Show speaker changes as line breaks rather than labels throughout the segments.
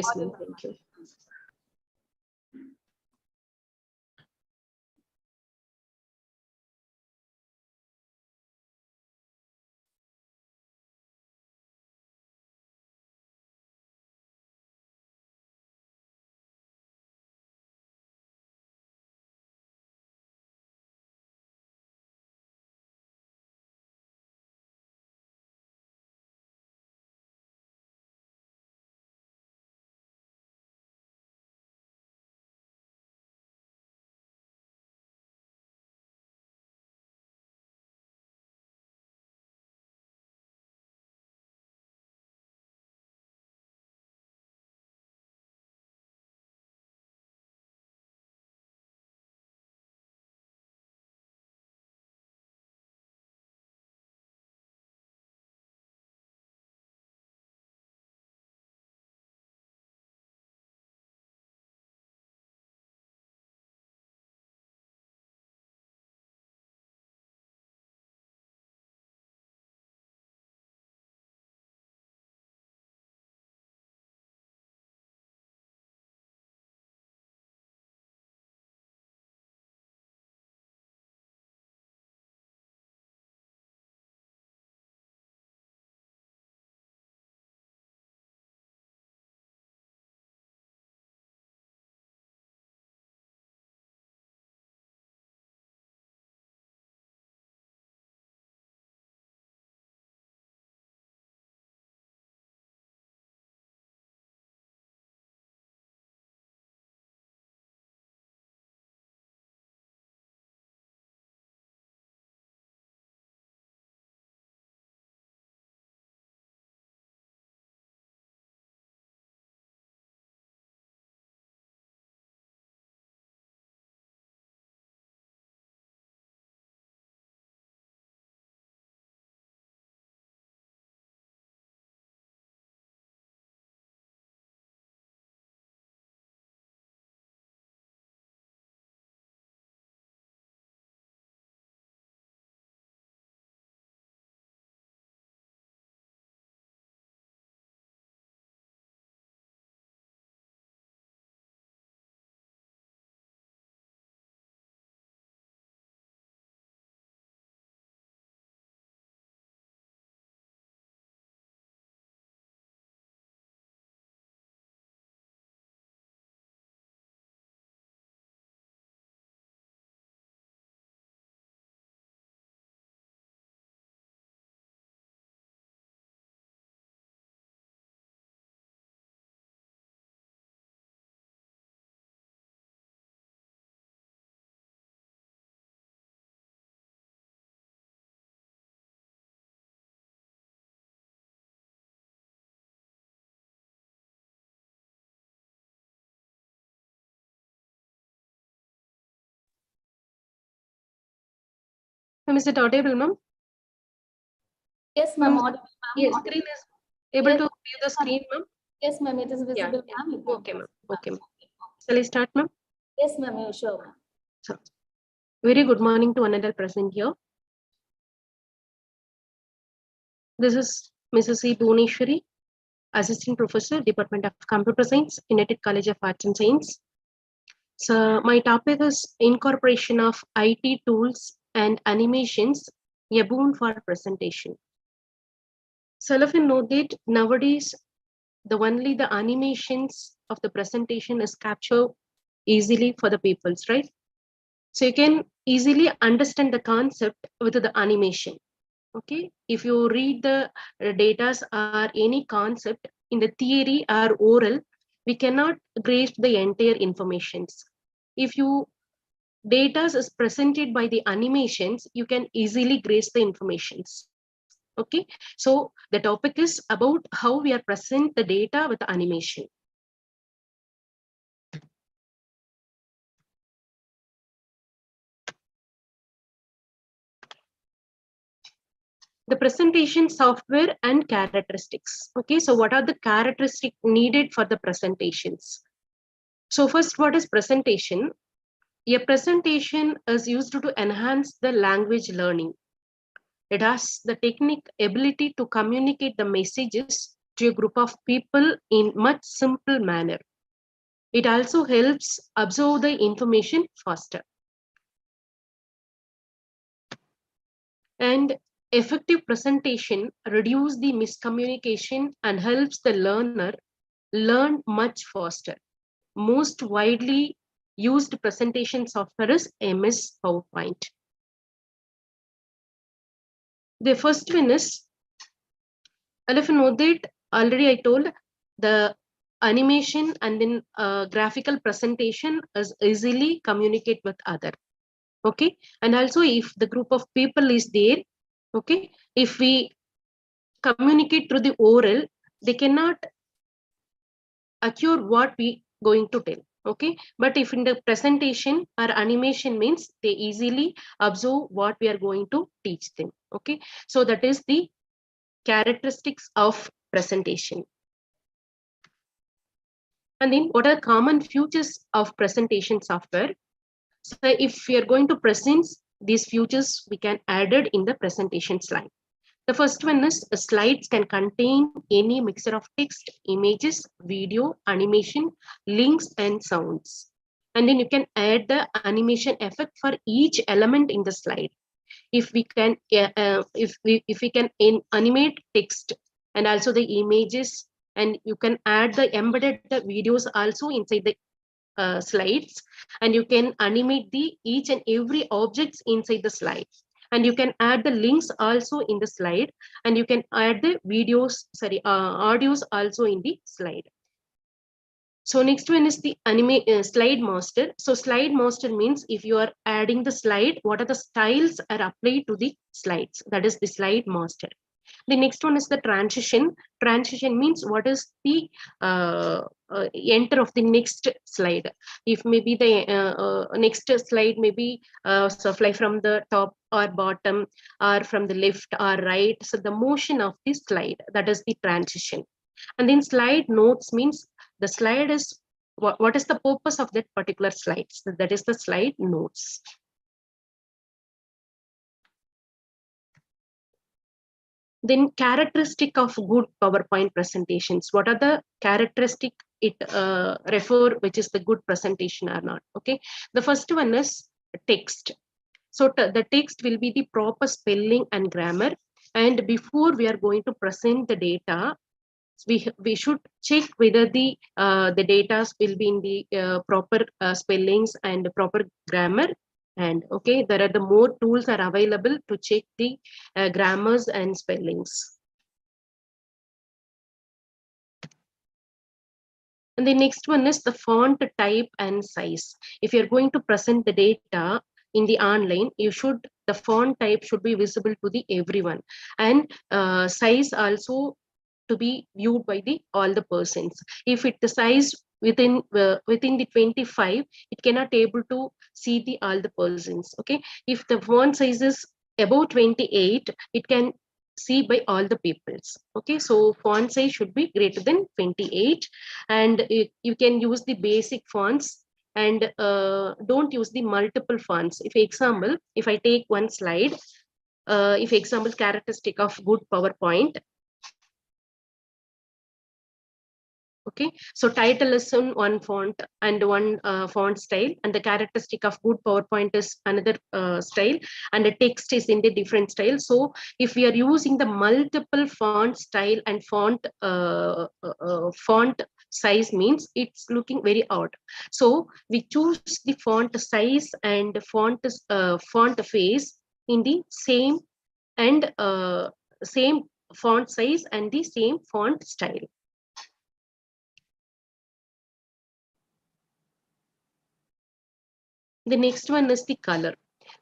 Yes, ma'am. Thank you. Ma'am, is it audible, ma'am?
Yes, ma'am. Audible, ma'am.
Yes, screen is able
Yes,
to view the screen, ma'am?
Yes, ma'am. It is visible,
Yeah.
ma'am.
Okay, ma'am. Okay, ma'am. Shall I start, ma'am?
Yes, ma'am. You sure, ma'am.
So, very good morning to another present here. This is Mrs. E. Bhuneshwari, Assistant Professor, Department of Computer Science, United College of Arts and Science. So my topic is incorporation of IT tools and animations, a boon for presentation. So all of you know that nowadays, only the animations of the presentation is captured easily for the peoples, right? So you can easily understand the concept with the animation. Okay, if you read the data or any concept in the theory or oral, we cannot grasp the entire informations. If you data is presented by the animations, you can easily grasp the informations. Okay, so the topic is about how we are present the data with the animation. The presentation software and characteristics. Okay, so what are the characteristics needed for the presentations? So first, what is presentation? A presentation is used to enhance the language learning. It has the technique ability to communicate the messages to a group of people in much simple manner. It also helps absorb the information faster. And effective presentation reduces the miscommunication and helps the learner learn much faster. Most widely used presentation software is MS PowerPoint. The first one is, and if you know that already I told, the animation and then graphical presentation is easily communicate with other. Okay, and also if the group of people is there, okay, if we communicate through the oral, they cannot accure what we going to tell. Okay, but if in the presentation or animation means they easily absorb what we are going to teach them. Okay, so that is the characteristics of presentation. And then what are common features of presentation software? So if we are going to present these features, we can add it in the presentation slide. The first one is slides can contain any mixture of text, images, video, animation, links, and sounds. And then you can add the animation effect for each element in the slide. If we can, if we can animate text and also the images, and you can add the embedded the videos also inside the slides, and you can animate the each and every objects inside the slide, and you can add the links also in the slide, and you can add the videos, sorry, audios also in the slide. So next one is the slide master. So slide master means if you are adding the slide, what are the styles are applied to the slides? That is the slide master. The next one is the transition. Transition means what is the enter of the next slide. If maybe the next slide maybe so fly from the top or bottom or from the left or right. So the motion of the slide, that is the transition. And then slide notes means the slide is what is the purpose of that particular slide. So that is the slide notes. Then characteristic of good PowerPoint presentations. What are the characteristic it refer which is the good presentation or not? Okay, the first one is text. So the text will be the proper spelling and grammar. And before we are going to present the data, we should check whether the data will be in the proper spellings and proper grammar. And okay, there are the more tools are available to check the grammars and spellings. And the next one is the font type and size. If you're going to present the data in the online, the font type should be visible to the everyone, and size also to be viewed by the all the persons. If it the size within the 25, it cannot able to see the all the persons. Okay, if the font size is above 28, it can see by all the peoples. Okay, so font size should be greater than 28, and you can use the basic fonts, and don't use the multiple fonts. If example, if I take one slide, if example characteristic of good PowerPoint. Okay, so title is in one font and one font style, and the characteristic of good PowerPoint is another style, and the text is in the different style. So if we are using the multiple font style and font size means it's looking very odd. So we choose the font size and font face in the same and same font size and the same font style. The next one is the color.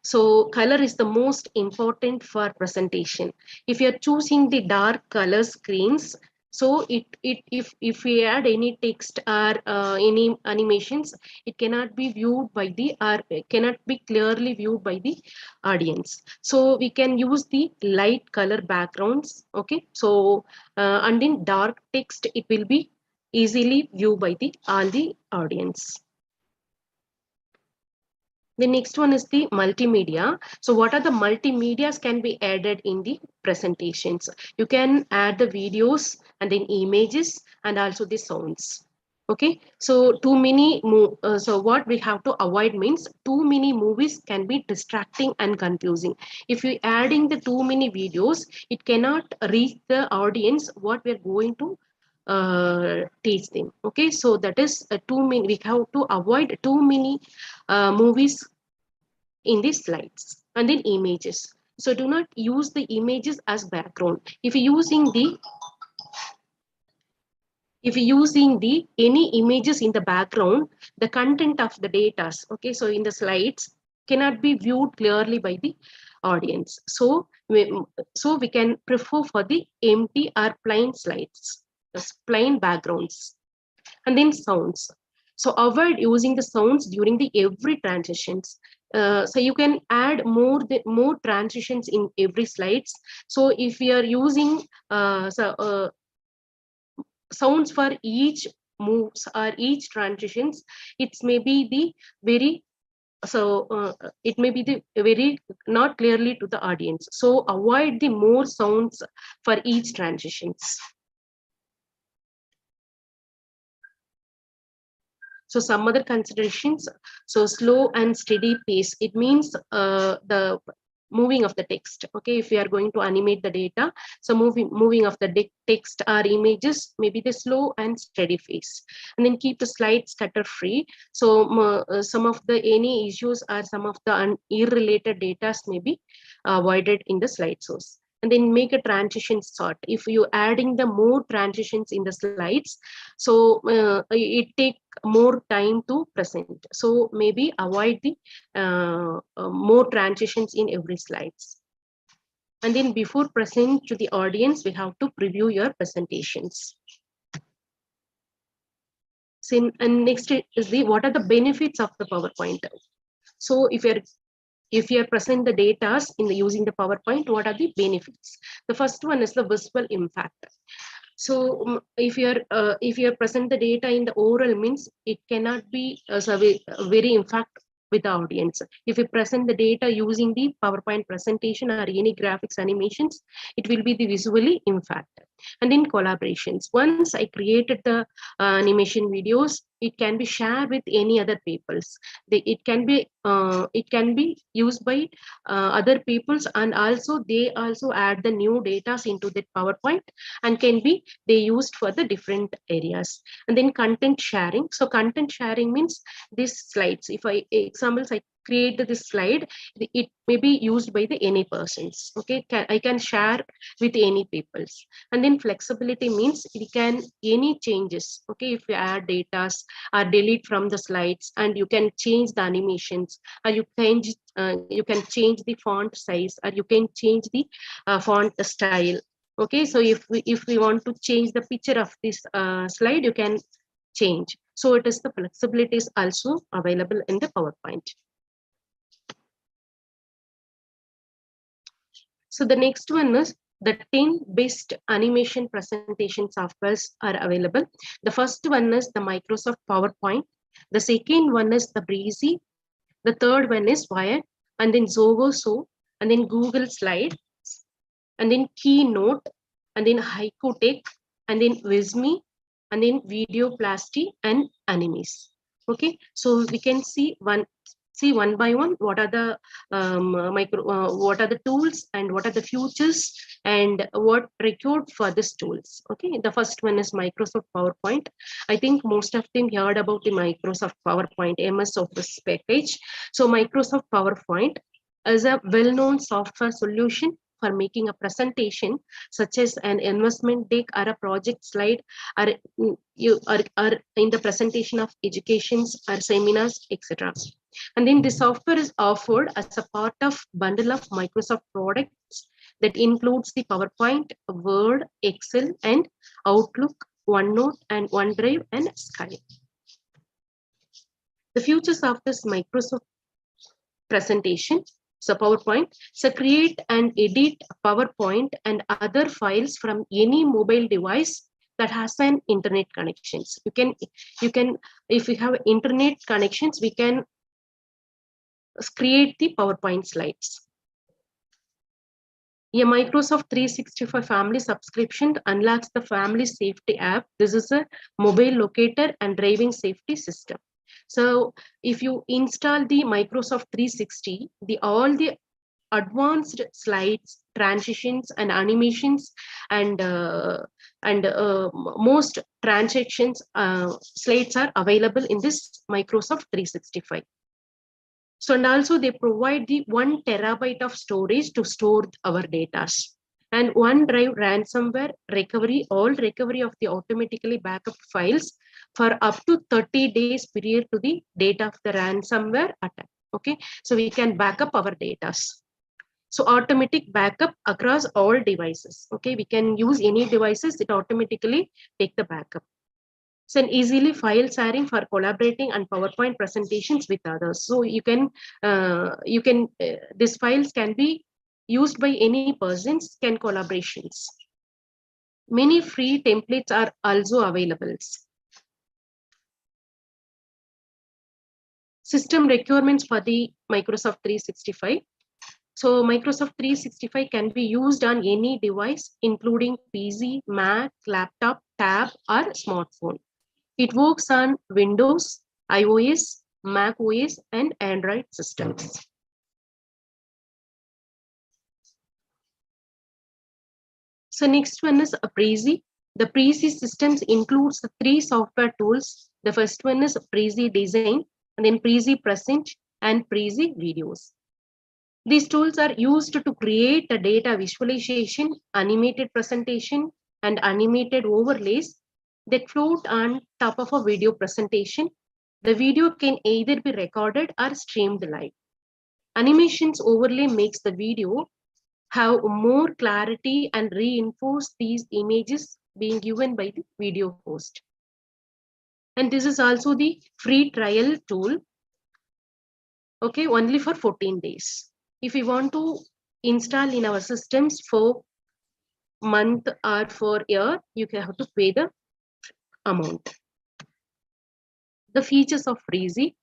So color is the most important for presentation. If you're choosing the dark color screens, so if we add any text or any animations, it cannot be viewed by the or cannot be clearly viewed by the audience. So we can use the light color backgrounds. Okay, so and in dark text, it will be easily viewed by the all the audience. The next one is the multimedia. So what are the multimedias can be added in the presentations? You can add the videos and then images, and also the sounds. Okay, so too many so what we have to avoid means too many movies can be distracting and confusing. If you adding the too many videos, it cannot reach the audience what we are going to teach them. Okay, so that is too many. We have to avoid too many movies in the slides, and then images. So do not use the images as background. If you're using the any images in the background, the content of the data, okay, so in the slides cannot be viewed clearly by the audience. So we can prefer for the empty or plain slides, plain backgrounds. And then sounds. So avoid using the sounds during the every transitions. So you can add more transitions in every slides. So if we are using sounds for each moves or each transitions, it's maybe the very it may be the very not clearly to the audience. So avoid the more sounds for each transitions. So some other considerations, so slow and steady pace, it means the moving of the text. Okay, if we are going to animate the data, so moving of the text or images, maybe the slow and steady pace. And then keep the slides clutter free. So some of the any issues or some of the irrelated data may be avoided in the slide source. And then make a transition sort. If you adding the more transitions in the slides, so it take more time to present. So maybe avoid the more transitions in every slides. And then before present to the audience, we have to preview your presentations. So, and next is the what are the benefits of the PowerPoint. So if you are present the data in the using the PowerPoint, what are the benefits? The first one is the visual impact. So if you're present the data in the oral means it cannot be very impact with the audience. If you present the data using the PowerPoint presentation or any graphics animations, it will be the visually impact. And then collaborations. Once I created the animation videos, it can be shared with any other peoples. It can be used by other peoples, and also they also add the new data into the PowerPoint and can be they used for the different areas. And then content sharing. So content sharing means these slides, if I examples I create this slide, it may be used by the any persons. Okay, I can share with any peoples. And then flexibility means we can any changes. Okay, if you add data or delete from the slides, and you can change the animations, or you can change the font size, or you can change the font style. Okay, so if we want to change the picture of this slide, you can change. So it is the flexibility is also available in the PowerPoint. So the next one is the 10 best animation presentation softwares are available. The first one is the Microsoft PowerPoint. The second one is the Breezy. The third one is Wire, and then Zoho So, and then Google Slide, and then Keynote, and then Haiku Tech, and then Visme, and then Video Plasty and Animes. Okay, so we can see one by one what are the what are the tools and what are the features and what required for these tools. Okay, the first one is Microsoft PowerPoint. I think most of them heard about the Microsoft PowerPoint MS Office package. So Microsoft PowerPoint is a well-known software solution for making a presentation such as an investment deck or a project slide, or you are in the presentation of educations or seminars, etc. And then the software is offered as a part of bundle of Microsoft products that includes the PowerPoint, Word, Excel, and Outlook, OneNote, and OneDrive, and Skype. The features of this Microsoft presentation. So PowerPoint, so create and edit PowerPoint and other files from any mobile device that has an internet connections. You can, if you have internet connections, we can create the PowerPoint slides. A Microsoft 365 family subscription unlocks the family safety app. This is a mobile locator and driving safety system. So if you install the Microsoft 360, all the advanced slides, transitions, and animations, and most transactions slides are available in this Microsoft 365. So, and also they provide the 1 terabyte of storage to store our data. And OneDrive ransomware recovery, all recovery of the automatically backup files for up to 30 days period to the date of the ransomware attack. Okay, so we can back up our data. So automatic backup across all devices. Okay, we can use any devices, it automatically take the backup. So easily file sharing for collaborating and PowerPoint presentations with others. So these files can be used by any persons, can collaborations. Many free templates are also available. System requirements for the Microsoft 365. So Microsoft 365 can be used on any device, including PC, Mac, laptop, tab, or smartphone. It works on Windows, iOS, Mac OS, and Android systems. So next one is Prezi. The Prezi systems includes the 3 software tools. The first one is Prezi Design, and then Prezi Present, and Prezi Videos. These tools are used to create a data visualization, animated presentation, and animated overlays that float on top of a video presentation. The video can either be recorded or streamed live. Animations overlay makes the video have more clarity and reinforce these images being given by the video host. And this is also the free trial tool. Okay, only for 14 days. If we want to install in our systems for month or for year, you can have to pay the amount. The features of Freezy.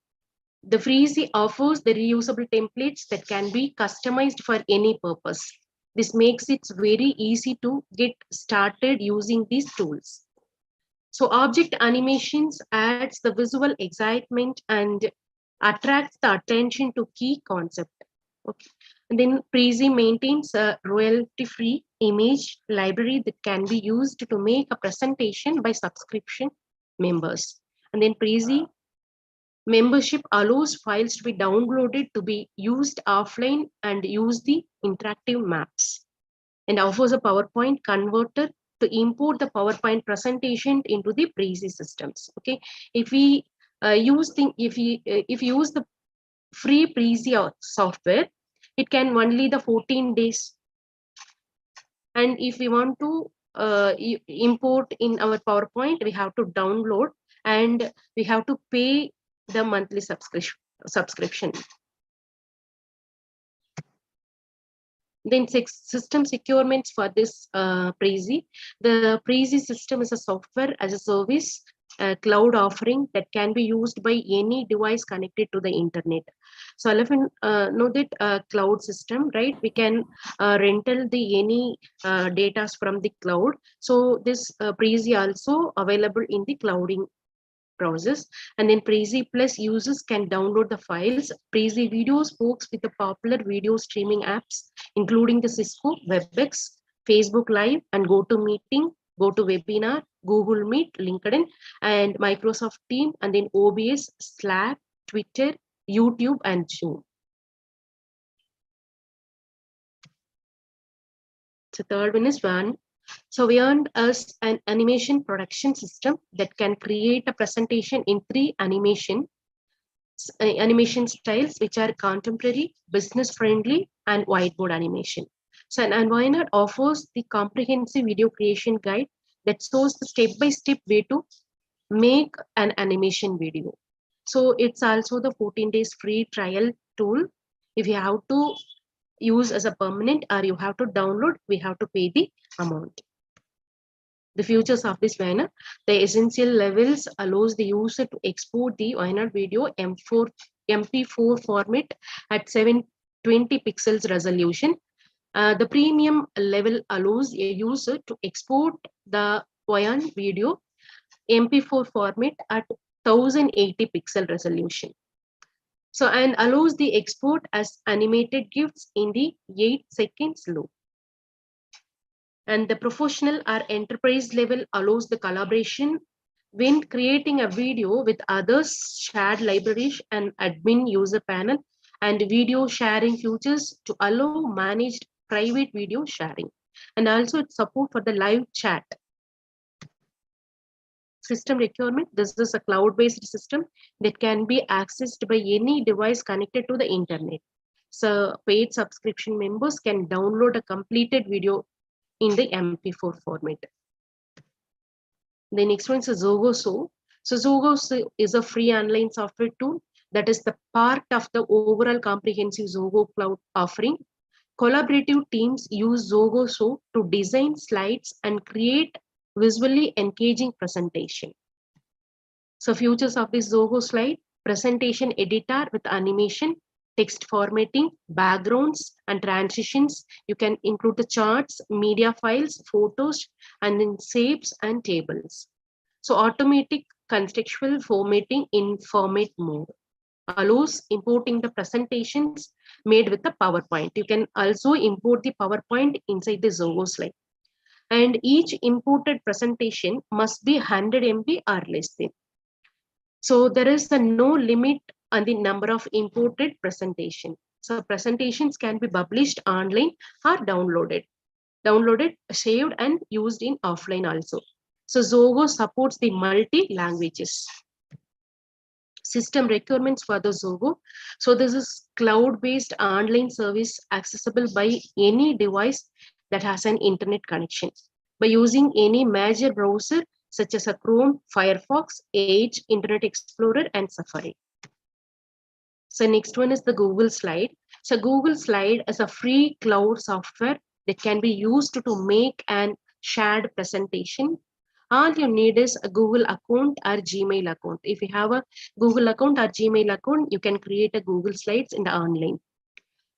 The Freezy offers the reusable templates that can be customized for any purpose. This makes it very easy to get started using these tools. So object animations adds the visual excitement and attracts the attention to key concept. Okay. And then Prezi maintains a royalty-free image library that can be used to make a presentation by subscription members. And then Prezi membership allows files to be downloaded to be used offline and use the interactive maps, and offers a PowerPoint converter to import the PowerPoint presentation into the Prezi systems. Okay, if we use the free Prezi software, it can only the 14 days. And if we want to import in our PowerPoint, we have to download and we have to pay the monthly subscription. Then system securements for this Prezi. The Prezi system is a software as a service cloud offering that can be used by any device connected to the internet. So all of you know that cloud system, right? We can rental the any data from the cloud. So this Prezi also available in the clouding process. And then Prezi Plus users can download the files. Prezi Videos works with the popular video streaming apps, including the Cisco, WebEx, Facebook Live, and GoToMeeting, GoToWebinar, Google Meet, LinkedIn, and Microsoft Team, and then OBS, Slack, Twitter, YouTube, and Zoom. So third one is one. So we earned us an animation production system that can create a presentation in 3 animation styles, which are contemporary, business friendly, and whiteboard animation. So an Environment offers the comprehensive video creation guide that shows the step-by-step way to make an animation video. So it's also the 14 days free trial tool. If you have to use as a permanent or you have to download, we have to pay the amount. The features of this webinar, the essential levels allows the user to export the webinar video MP4 format at 720 pixels resolution, The premium level allows a user to export the Voyan video MP4 format at 1080 pixel resolution. So, and allows the export as animated GIFs in the 8 seconds loop. And the professional or enterprise level allows the collaboration when creating a video with others, shared libraries and admin user panel, and video sharing features to allow managed private video sharing. And also it's support for the live chat. System requirement, this is a cloud-based system that can be accessed by any device connected to the internet. So paid subscription members can download a completed video in the MP4 format. The next one is Zogo. So Zogo is a free online software tool that is the part of the overall comprehensive Zogo cloud offering. Collaborative teams use Zogo to design slides and create visually engaging presentation. So features of this Zogo slide: presentation editor with animation, text formatting, backgrounds and transitions. You can include the charts, media files, photos, and then shapes and tables. So automatic contextual formatting in format mode allows importing the presentations made with the PowerPoint. You can also import the PowerPoint inside the Zoho slide. And each imported presentation must be 100 MB or less than. So there is no limit on the number of imported presentation. So presentations can be published online or downloaded, saved and used in offline also. So Zoho supports the multi-languages. System requirements for the Zoho. So this is cloud-based online service accessible by any device that has an internet connection by using any major browser such as a Chrome, Firefox, Edge, Internet Explorer, and Safari. So next one is the Google Slide. So Google Slide is a free cloud software that can be used to make an shared presentation. All you need is a Google account or Gmail account. If you have a Google account or Gmail account, you can create a Google Slides in the online.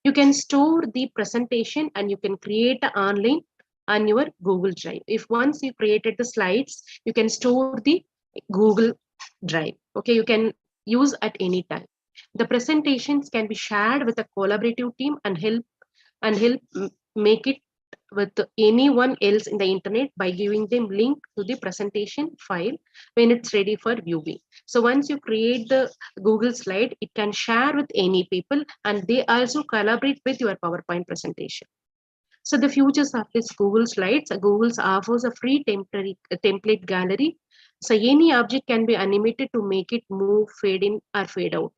You can store the presentation and you can create an online on your Google Drive. If once you created the slides, you can store the Google Drive. Okay, you can use at any time. The presentations can be shared with a collaborative team and help make it with anyone else in the internet by giving them link to the presentation file when it's ready for viewing. So once you create the Google slide, it can share with any people and they also collaborate with your PowerPoint presentation. So the features of this Google Slides, Google offers a free template gallery. So any object can be animated to make it move, fade in or fade out.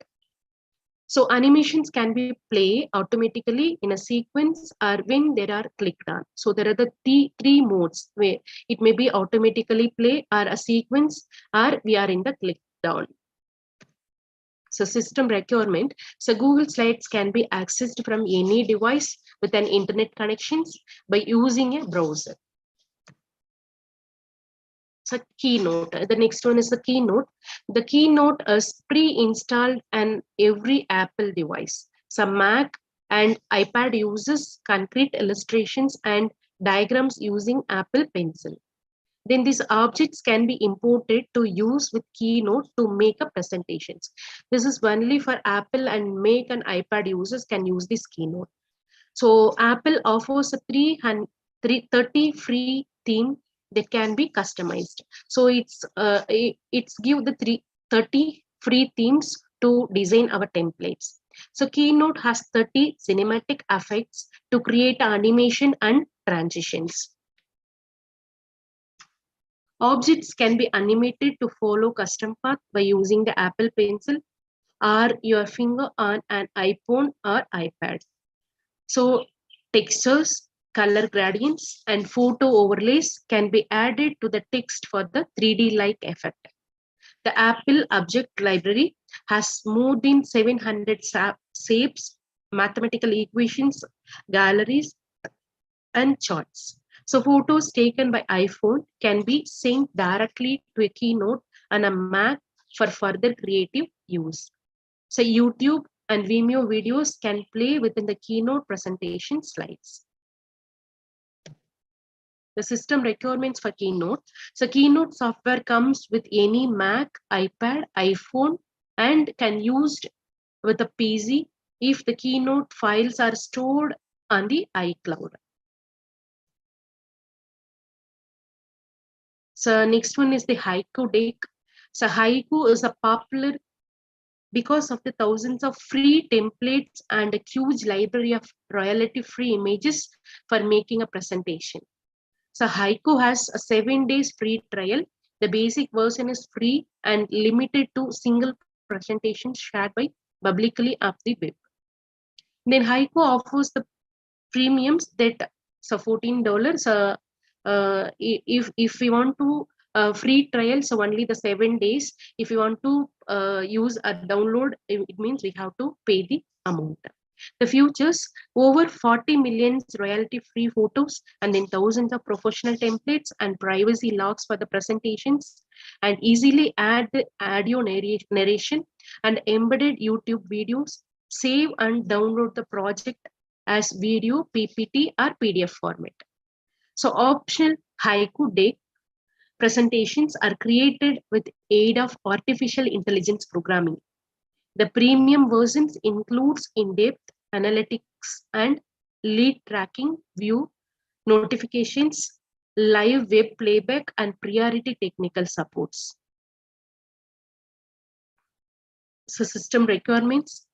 So animations can be played automatically in a sequence or when they are clicked on. So there are the three modes where it may be automatically play or a sequence or we are in the click down. So system requirement. So Google Slides can be accessed from any device with an internet connections by using a browser. So Keynote. The next one is the Keynote. The Keynote is pre-installed on every Apple device. So Mac and iPad uses concrete illustrations and diagrams using Apple Pencil. Then these objects can be imported to use with Keynote to make up presentations. This is only for Apple and Mac and iPad users can use this Keynote. So Apple offers a 30 free theme that can be customized. So it's give the 30 free themes to design our templates. So Keynote has 30 cinematic effects to create animation and transitions. Objects can be animated to follow custom path by using the Apple Pencil or your finger on an iPhone or iPad. So textures, color gradients, and photo overlays can be added to the text for the 3D-like effect. The Apple Object Library has more than 700 shapes, mathematical equations, galleries, and charts. So photos taken by iPhone can be synced directly to a Keynote on a Mac for further creative use. So YouTube and Vimeo videos can play within the Keynote presentation slides. The system requirements for Keynote. So Keynote software comes with any Mac, iPad, iPhone, and can used with a PC if the Keynote files are stored on the iCloud. So next one is the Haiku deck. So Haiku is a popular because of the thousands of free templates and a huge library of royalty-free images for making a presentation. So Haiku has a 7 days free trial. The basic version is free and limited to single presentations shared by publicly up the web. Then Haiku offers the premiums that so $14. If we want to free trial, so only the 7 days. If you want to use a download, it means we have to pay the amount. The features: over 40 million royalty-free photos, and then thousands of professional templates and privacy logs for the presentations, and easily add the audio narration and embedded YouTube videos. Save and download the project as video, PPT, or PDF format. So optional Haiku deck presentations are created with aid of artificial intelligence programming. The premium versions includes in-depth analytics and lead tracking, view notifications, live web playback, and priority technical supports. So system requirements: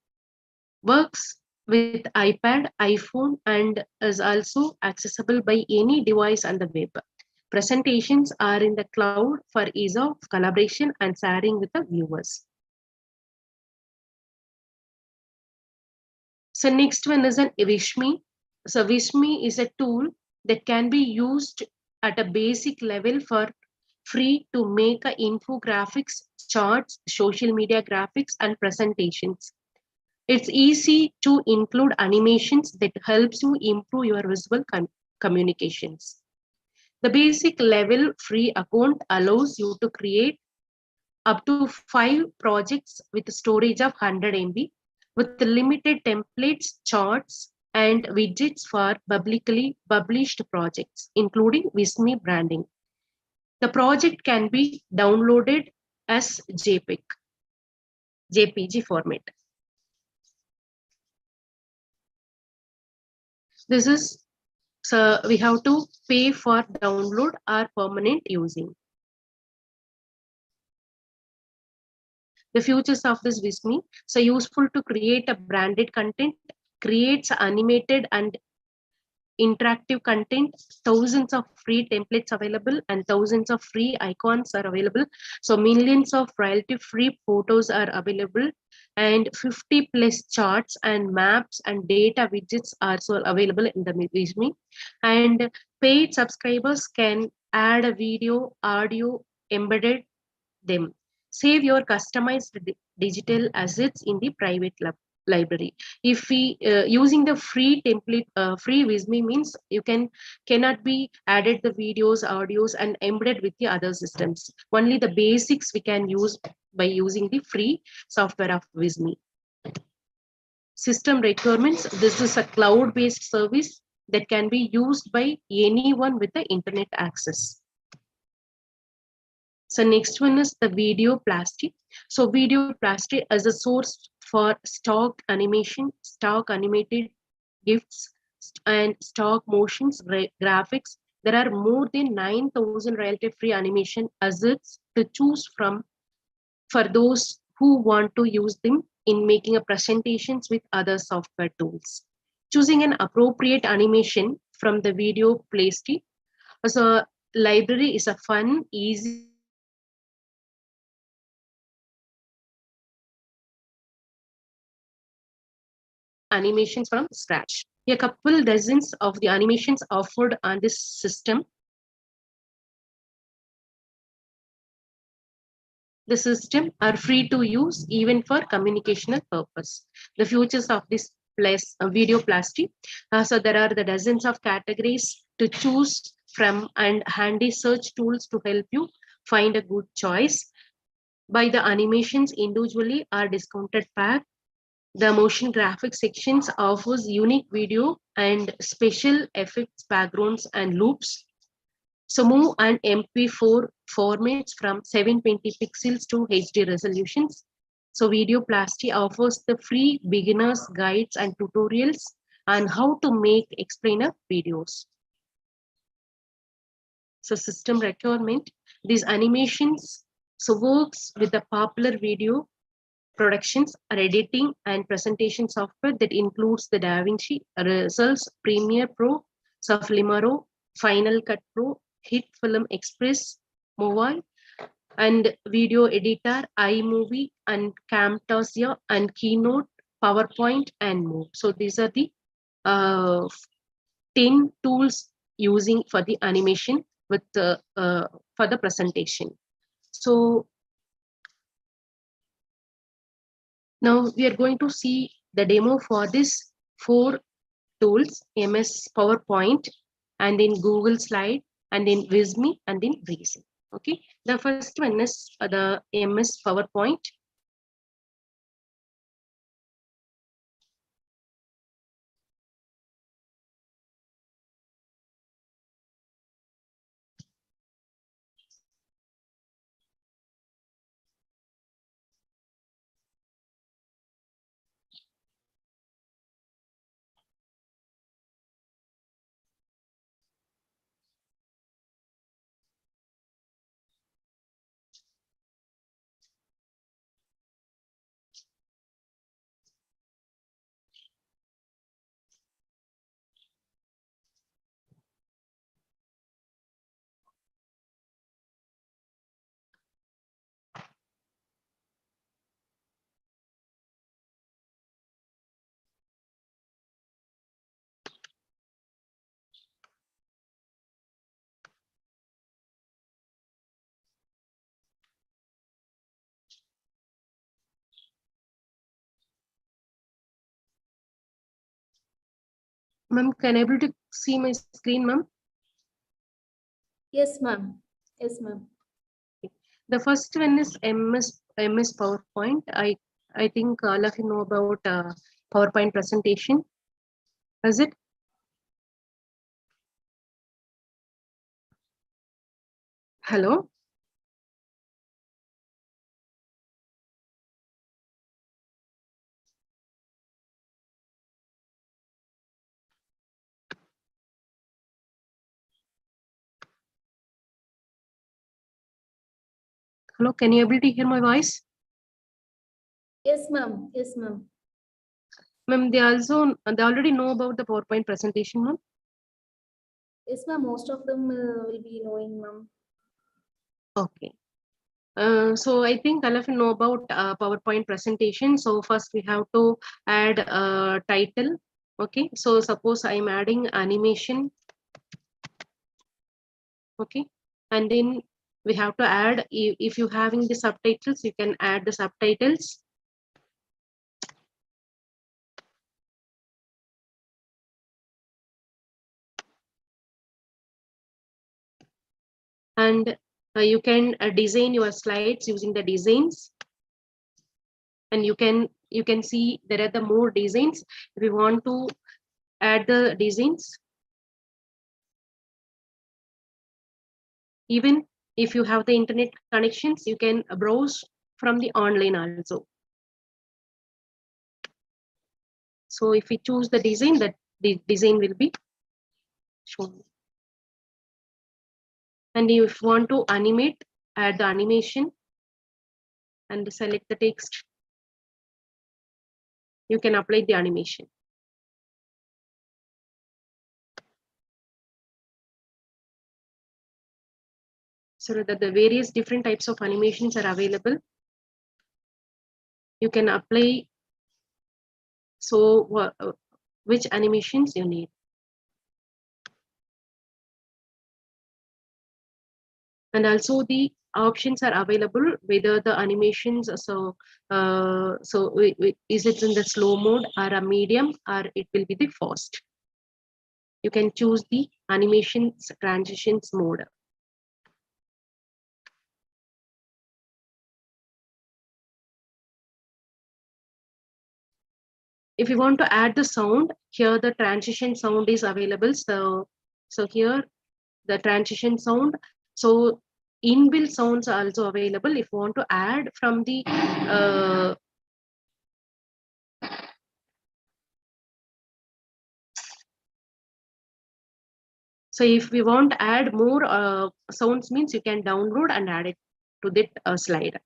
works with iPad, iPhone, and is also accessible by any device on the web. Presentations are in the cloud for ease of collaboration and sharing with the viewers. So next one is an Vishmi. So Vishmi is a tool that can be used at a basic level for free to make a infographics, charts, social media graphics, and presentations. It's easy to include animations that helps you improve your visual communications. The basic level free account allows you to create up to 5 projects with storage of 100 MB with limited templates, charts, and widgets for publicly published projects, including Visme branding. The project can be downloaded as JPG format. This is so we have to pay for download or permanent using. The features of this Visme, so useful to create a branded content, creates animated and interactive content, thousands of free templates available and thousands of free icons are available. So millions of royalty free photos are available and 50 plus charts and maps and data widgets are also available in the Visme. And paid subscribers can add a video, audio, embedded them. Save your customized digital assets in the private library. If we using the free template, free Visme means you cannot be added the videos, audios, and embedded with the other systems. Only the basics we can use by using the free software of Visme. System requirements: this is a cloud-based service that can be used by anyone with the internet access. So next one is the video plastic. So video plastic as a source for stock animation, stock animated GIFs, and stock motions graphics. There are more than 9,000 royalty-free animation assets to choose from for those who want to use them in making a presentations with other software tools. Choosing an appropriate animation from the video plastic as a library is a fun, easy, and affordable way animations from scratch. A couple dozens of the animations offered on this system. The system are free to use even for communicational purpose. The features of this video plastic. So there are the dozens of categories to choose from and handy search tools to help you find a good choice. By the animations individually are discounted pack. The motion graphics sections offers unique video and special effects, backgrounds, and loops. So move an MP4 formats from 720 pixels to HD resolutions. So Videoplasty offers the free beginners guides and tutorials on how to make explainer videos. So system requirement, these animations works with the popular video productions or editing and presentation software that includes the DaVinci, Results, Premiere Pro, Filmora, Final Cut Pro, Hit Film Express, Mobile, and Video Editor, iMovie, and Camtasia, and Keynote, PowerPoint, and more. So these are the uh, 10 tools using for the animation with for the presentation. So now we are going to see the demo for this 4 tools: MS PowerPoint, and then Google Slide, and then Visme, and then Reason. Okay, the first one is the MS PowerPoint. Ma'am, can I able to see my screen, ma'am?
Yes, ma'am. Yes, ma'am.
The first one is MS PowerPoint. I think all of you know about PowerPoint presentation. Is it? Hello? Hello, can you able to hear my voice?
Yes, ma'am. Yes, ma'am.
Ma'am, they already know about the PowerPoint presentation, ma'am.
Yes, ma'am. Most of them will be knowing, ma'am.
Okay. So I think all of you know about PowerPoint presentation. So first we have to add a title. Okay. So suppose I'm adding animation. Okay. And then we have to add, if you having the subtitles, you can add the subtitles. And you can design your slides using the designs. And you can see there are the more designs. If you want to add the designs, even if you have the internet connections, you can browse from the online also. So if we choose the design, that the design will be shown. And if you want to animate, add the animation and select the text. You can apply the animation. So that the various different types of animations are available. You can apply, so which animations you need. And also the options are available, whether the animations, is it in the slow mode or a medium, or it will be the fast. You can choose the animations transitions mode. If you want to add the sound, here the transition sound is available. So here the transition sound. So inbuilt sounds are also available. If you want to add from the so if we want to add more sounds means you can download and add it to that slide.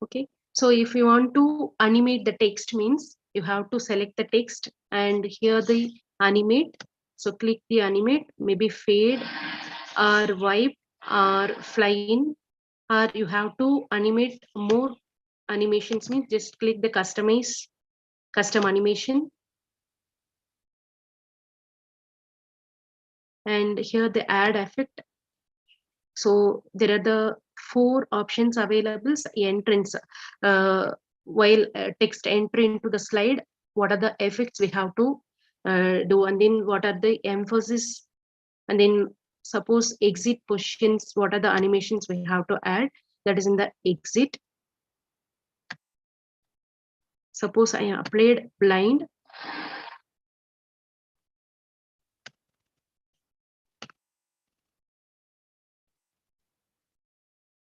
Okay, so if you want to animate the text means you have to select the text and here the animate. So click the animate, maybe fade or wipe or fly in, or you have to animate more animations means just click the customize, custom animation, and here the add effect. So there are the 4 options available. Entrance, while text entry into the slide, what are the effects we have to do, and then what are the emphasis, and then suppose exit positions, what are the animations we have to add, that is in the exit. Suppose I applied blind,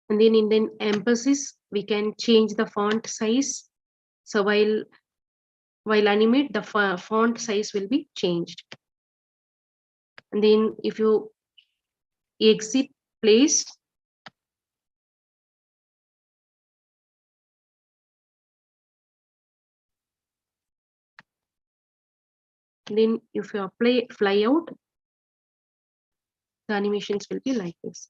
and then in the emphasis we can change the font size. So while animate, the font size will be changed. And then if you exit place, then if you apply fly out, the animations will be like this.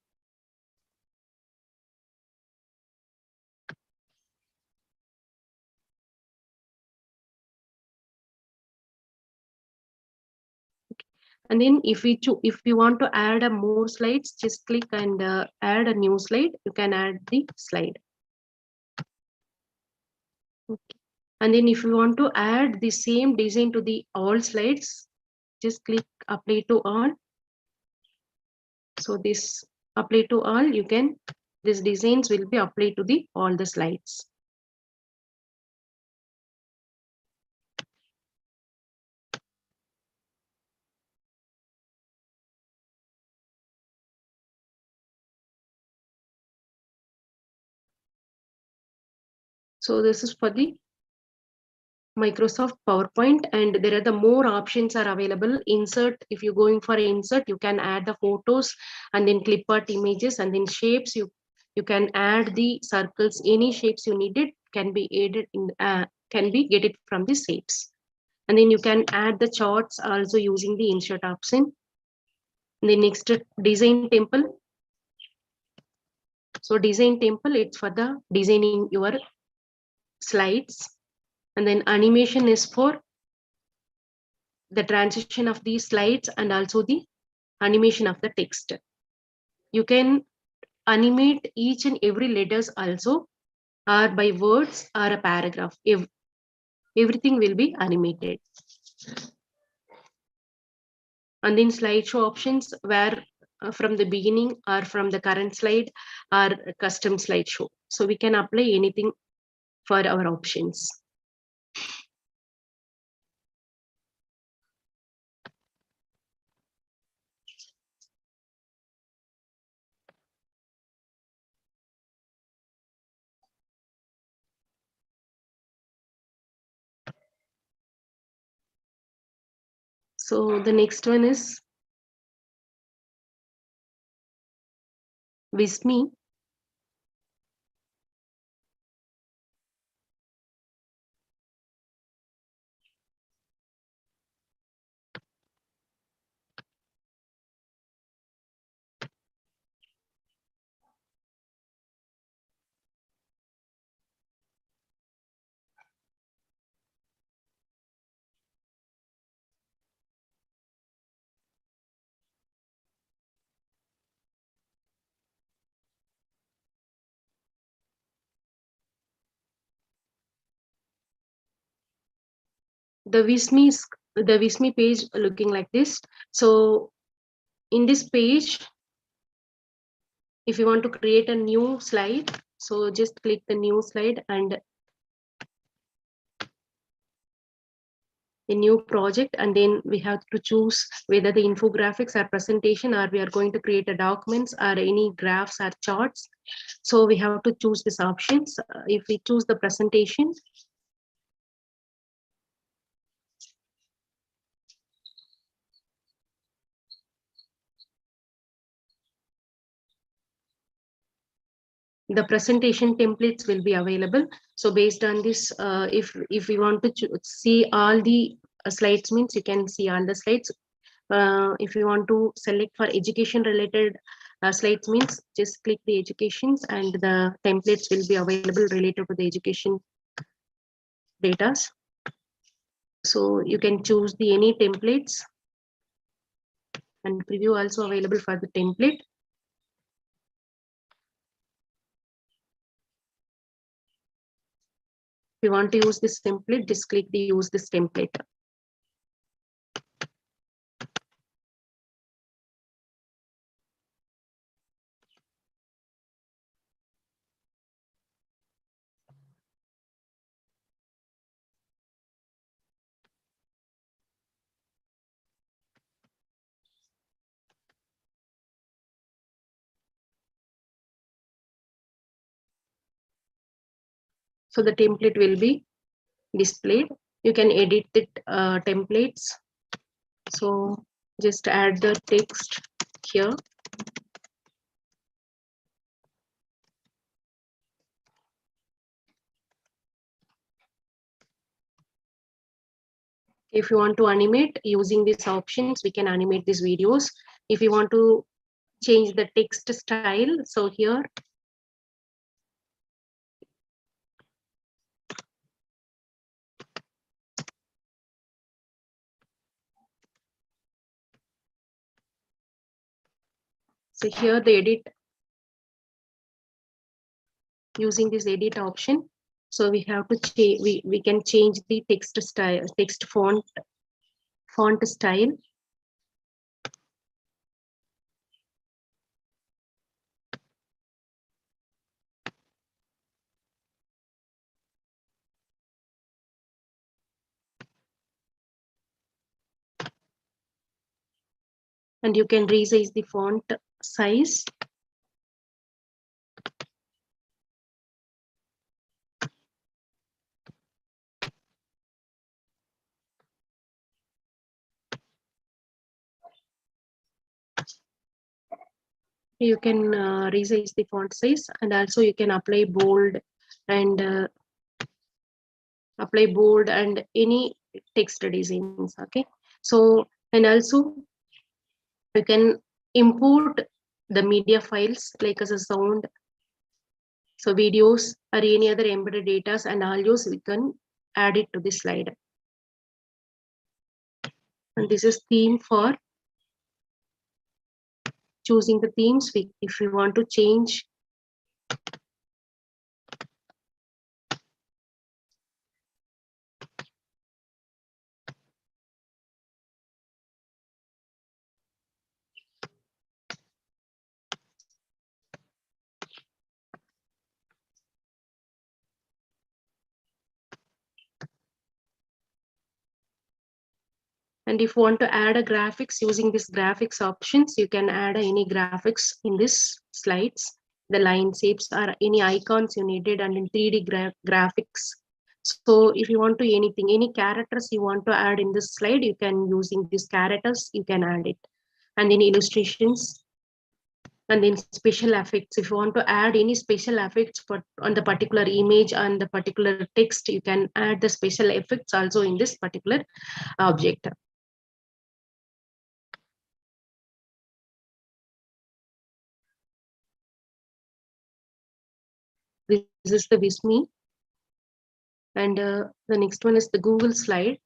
And then if we want to add a more slides, just click and add a new slide. You can add the slide. Okay. And then if you want to add the same design to the all slides, just click apply to all. So this apply to all, you can, these designs will be applied to the all the slides. So this is for the Microsoft PowerPoint, and there are the more options are available. Insert, if you're going for insert, you can add the photos and then clip art images, and then shapes. You can add the circles. Any shapes you needed can be added in. Can be get it from the shapes, and then you can add the charts also using the insert option. And the next design temple. So design temple, it's for the designing your slides, and then animation is for the transition of these slides and also the animation of the text. You can animate each and every letters also, or by words or a paragraph. If everything will be animated. And then slideshow options where from the beginning or from the current slide or custom slideshow. So we can apply anything for our options. So the next one is Visme. the Visme page looking like this. So in this page, if you want to create a new slide, so just click the new slide and a new project, and then we have to choose whether the infographics are presentation, or we are going to create a documents or any graphs or charts. So we have to choose these options. If we choose the presentation, the presentation templates will be available. So based on this, if we want to see all the slides, means you can see all the slides. If you want to select for education related slides, means just click the educations, and the templates will be available related to the education data. So you can choose the any templates, and preview also available for the template. If you want to use this template, just click the use this template. So the template will be displayed. You can edit the templates. So just add the text here. If you want to animate using these options, we can animate these videos. If you want to change the text style, so here the edit, using this edit option. So we have to change, we can change the text style, text font style. And you can resize the font size. You can resize the font size, and also you can and apply bold and any text designs. Okay, so and also you can import the media files like as a sound, so videos or any other embedded data, and all those we can add it to the slide. And this is theme for choosing the themes. If we want to change and if you want to add a graphics using this graphics options, you can add any graphics in this slides, the line shapes or any icons you needed, and in 3D graphics. So if you want to anything, any characters you want to add in this slide, you can using these characters, you can add it. And in illustrations, and then special effects, if you want to add any special effects for on the particular image and the particular text, you can add the special effects also in this particular object. This is the Visme, and the next one is the Google slide.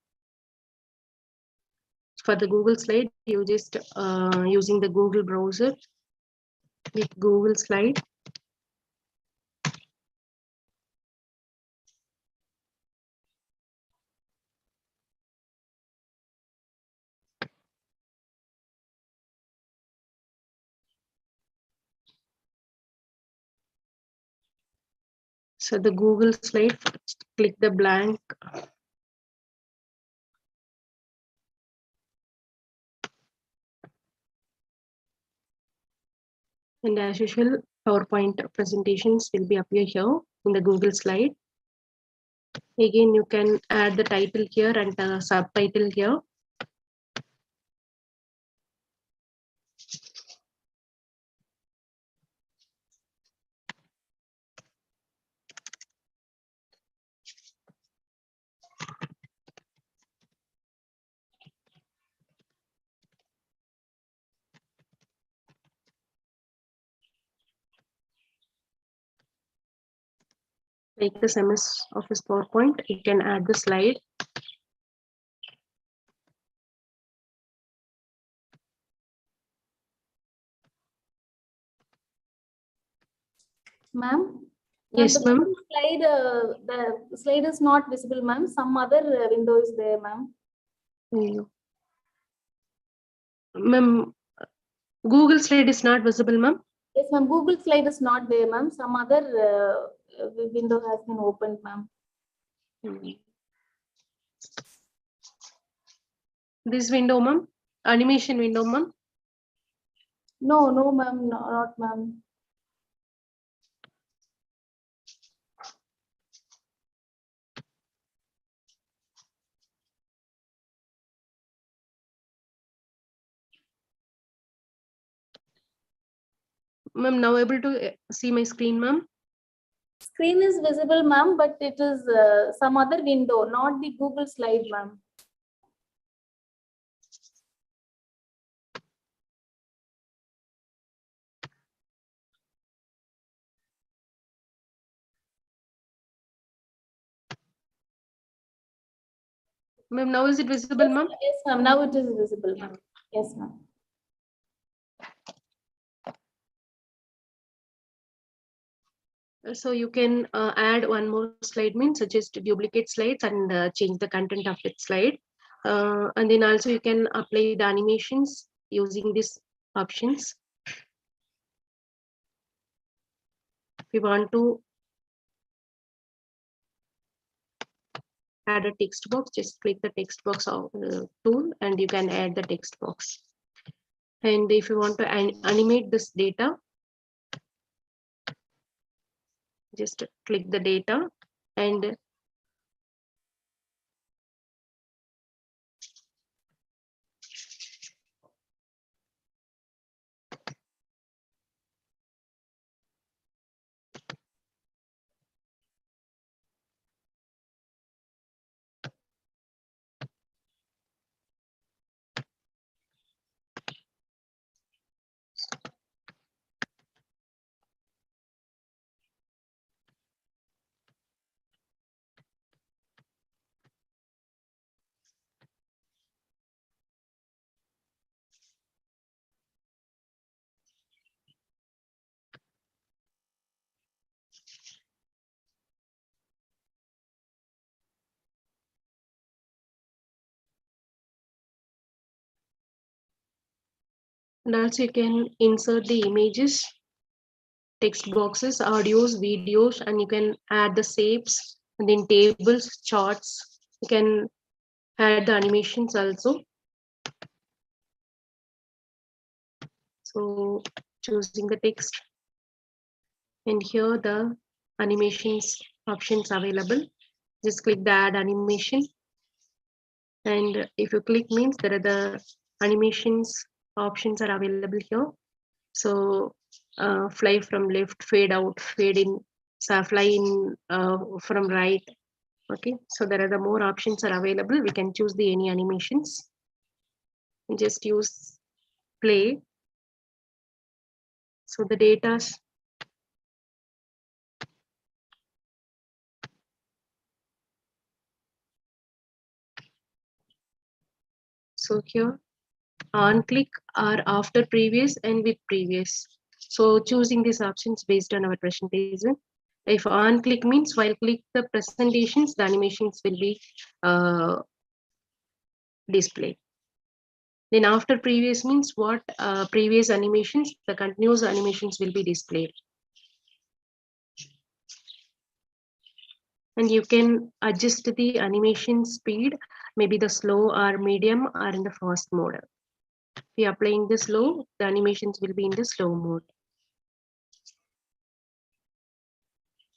For the Google slide, you just using the Google browser with Google slide. So the Google slide, click the blank. And as usual, PowerPoint presentations will be appear here in the Google slide. Again, you can add the title here and the subtitle here. Take this MS Office PowerPoint, you can add the slide.
Ma'am?
Yes,
The
ma'am.
Google slide, the slide is not visible, ma'am. Some other window is there, ma'am.
Ma'am, Google slide is not visible, ma'am.
Yes, ma'am. Google slide is not there, ma'am. Some other window has been opened, ma'am.
This window, ma'am. Animation window, ma'am.
No, no, ma'am. No, not ma'am.
Ma'am, now able to see my screen, ma'am.
Screen is visible, ma'am, but it is some other window, not the Google slide, ma'am.
Ma'am, now is it visible, ma'am?
Yes, ma'am. Now it is visible, ma'am. Yes, ma'am.
So you can add one more slide, means suggest duplicate slides and change the content of that slide. And then also you can apply the animations using these options. If you want to add a text box, just click the text box tool and you can add the text box. And if you want to animate this data, just click the data and also you can insert the images, text boxes, audios, videos, and you can add the shapes and then tables, charts. You can add the animations also. So choosing the text, and here the animations options available. Just click the add animation, and if you click means there are the animations options are available here. So fly from left, fade out, fade in, so fly in from right. Okay, so there are the more options are available. We can choose the any animations and just use play. So the data. So here on click or after previous and with previous. So choosing these options based on our presentation. If on click means while click the presentations, the animations will be displayed. Then after previous means what previous animations, the continuous animations will be displayed. And you can adjust the animation speed, maybe the slow or medium or in the fast mode. If you are applying the slow, the animations will be in the slow mode.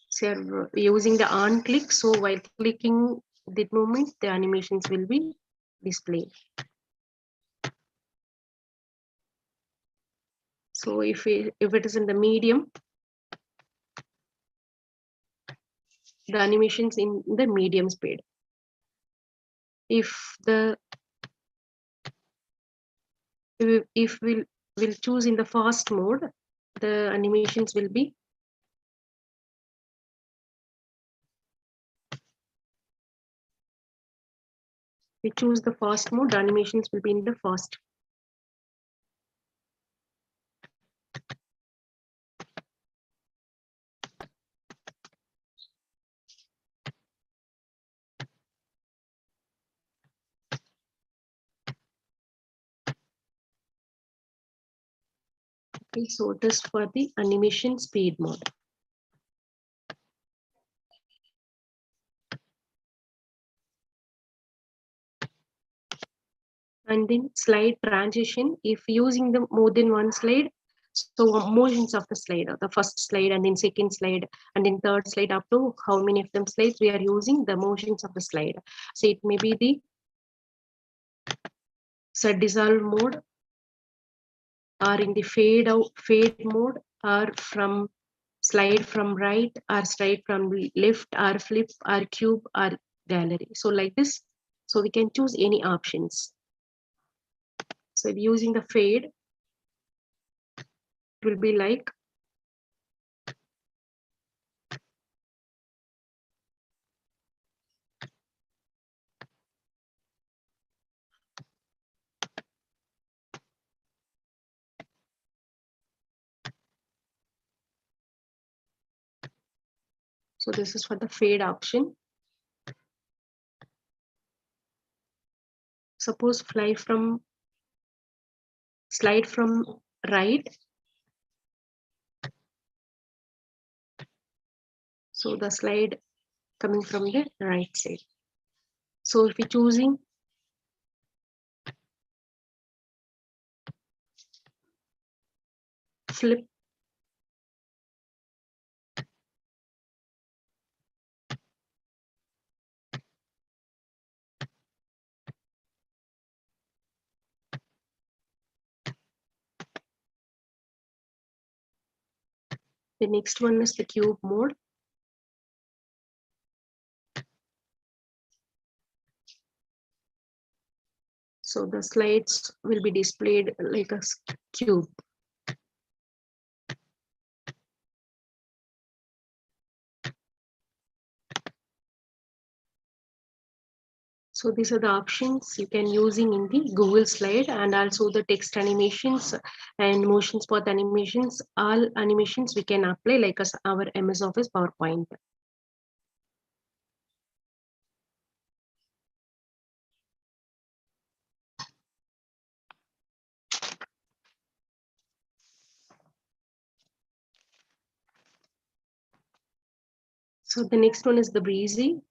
So you're using the on click, so while clicking the movement, the animations will be displayed. So if it is in the medium, the animations in the medium speed. If we'll choose in the fast mode, the animations will be we choose the fast mode, the animations will be in the fast. Okay, so this for the animation speed mode. And then slide transition, if using the more than one slide, so motions of the slide, the first slide and then second slide and then third slide, up to how many of them slides we are using, the motions of the slide. So it may be the set dissolve mode, or in the fade mode, or from slide from right, or slide from left, or flip, or cube, or gallery. So like this, so we can choose any options. So if using the fade, it will be like so this is for the fade option. Suppose slide from right. So the slide coming from the right side. So if we're choosing flip, the next one is the cube mode. So the slides will be displayed like a cube. So these are the options you can using in the Google slide, and also the text animations and motion spot animations. All animations we can apply like our MS Office PowerPoint. So the next one is the Breezy.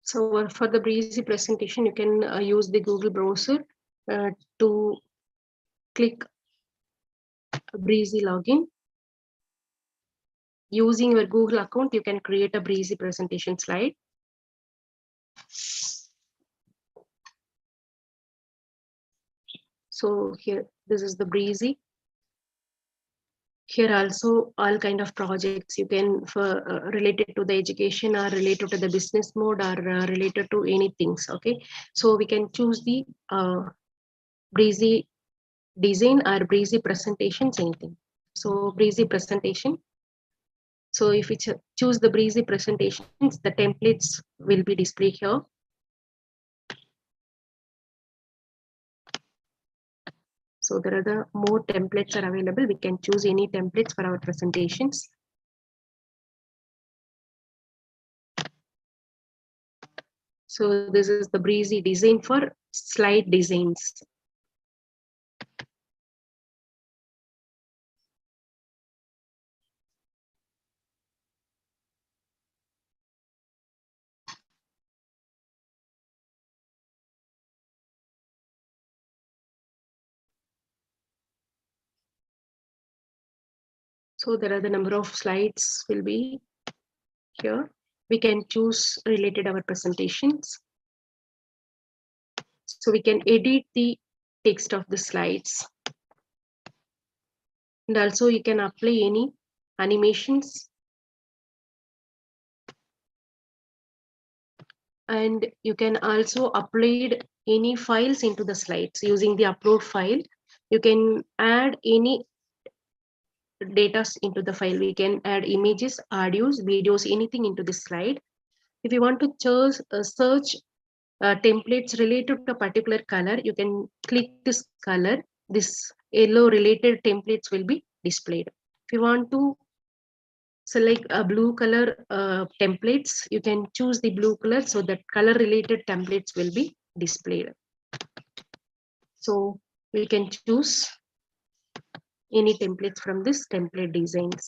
So for the Breezy presentation, you can use the Google browser to click Breezy login. Using your Google account, you can create a Breezy presentation slide. So here, this is the Breezy. Here also all kind of projects you can for related to the education or related to the business mode or related to anything. Okay, so we can choose the Breezy design or Breezy presentations, anything. So breezy presentation. So if we choose the breezy presentations, the templates will be displayed here. So there are the more templates are available. We can choose any templates for our presentations. So this is the breezy design for slide designs. So there are the number of slides will be here. We can choose related our presentations. So we can edit the text of the slides. And also you can apply any animations. And you can also upload any files into the slides using the upload file. You can add any data into the file. We can add images, audios, videos, anything into the slide. If you want to choose search templates related to a particular color, you can click this color. This yellow related templates will be displayed. If you want to select a blue color templates, you can choose the blue color, so that color related templates will be displayed. So we can choose any templates from this template designs.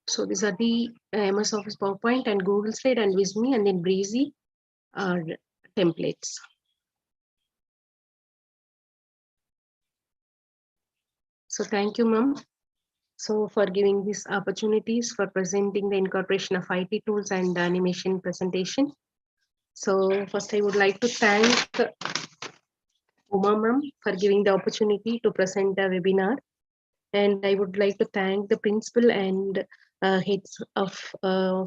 So these are the MS Office PowerPoint and Google Slide and Visme and then Breezy templates. So thank you, ma'am. So for giving these opportunities for presenting the incorporation of IT tools and animation presentation. So first I would like to thank Uma ma'am for giving the opportunity to present the webinar. And I would like to thank the principal and heads of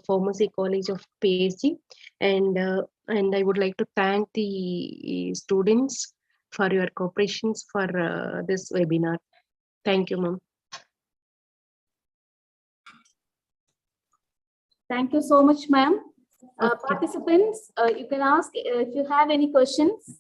Pharmacy College of PSG. And I would like to thank the students for your cooperations for this webinar. Thank you, ma'am.
Thank you so much, ma'am.
Okay.
Participants, you can ask if you have any questions.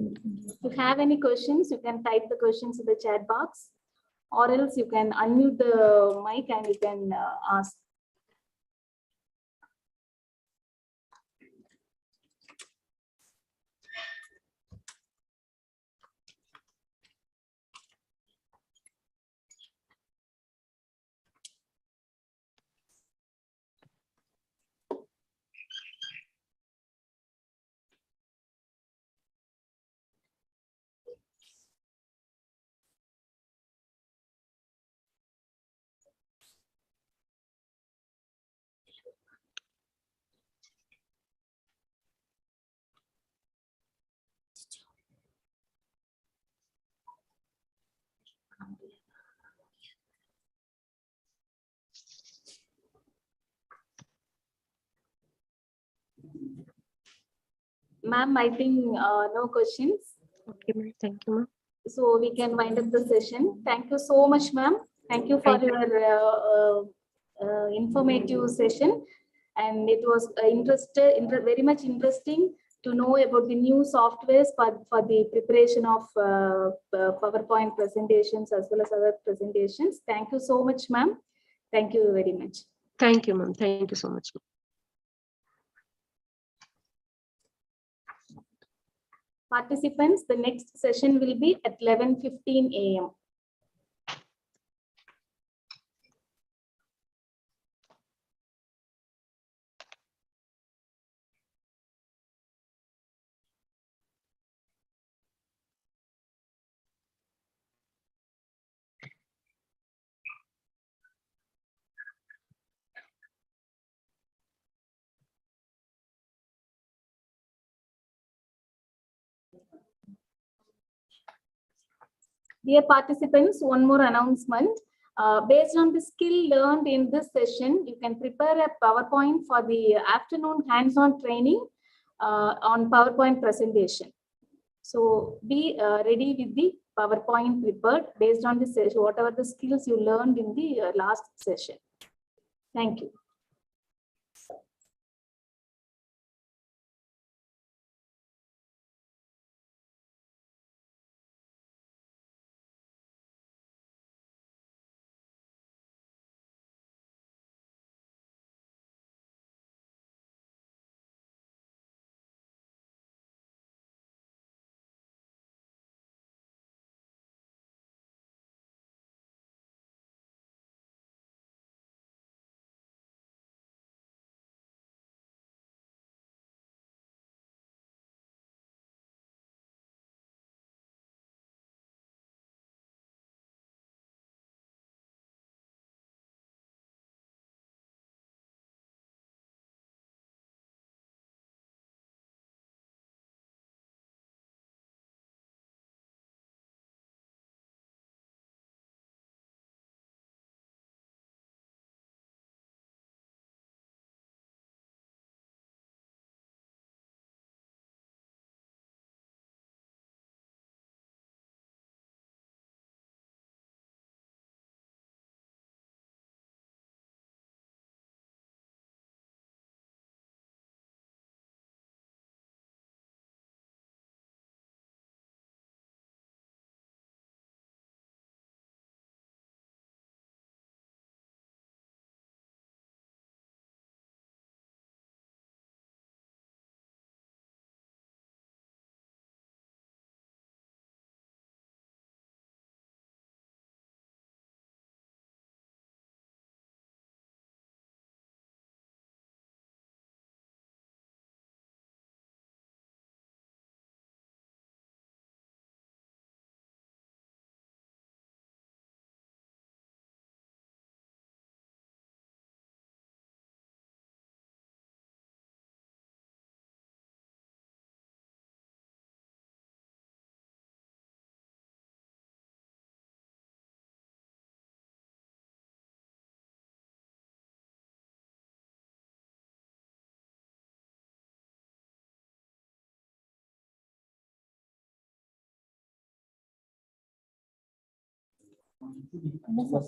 If you have any questions, you can type the questions in the chat box, or else you can unmute the mic and you can ask. Ma'am, I think no questions.
Okay, ma'am. Thank you, ma'am.
So we can wind up the session. Thank you so much, ma'am. Thank you for your informative session. And it was very much interesting to know about the new softwares for the preparation of PowerPoint presentations as well as other presentations. Thank you so much, ma'am. Thank you very much.
Thank you, ma'am. Thank you so much.
Participants, the next session will be at 11:15 a.m. Dear participants, one more announcement. Based on the skill learned in this session, you can prepare a PowerPoint for the afternoon hands-on training on PowerPoint presentation. So be ready with the PowerPoint prepared based on the session, whatever the skills you learned in the last session. Thank you.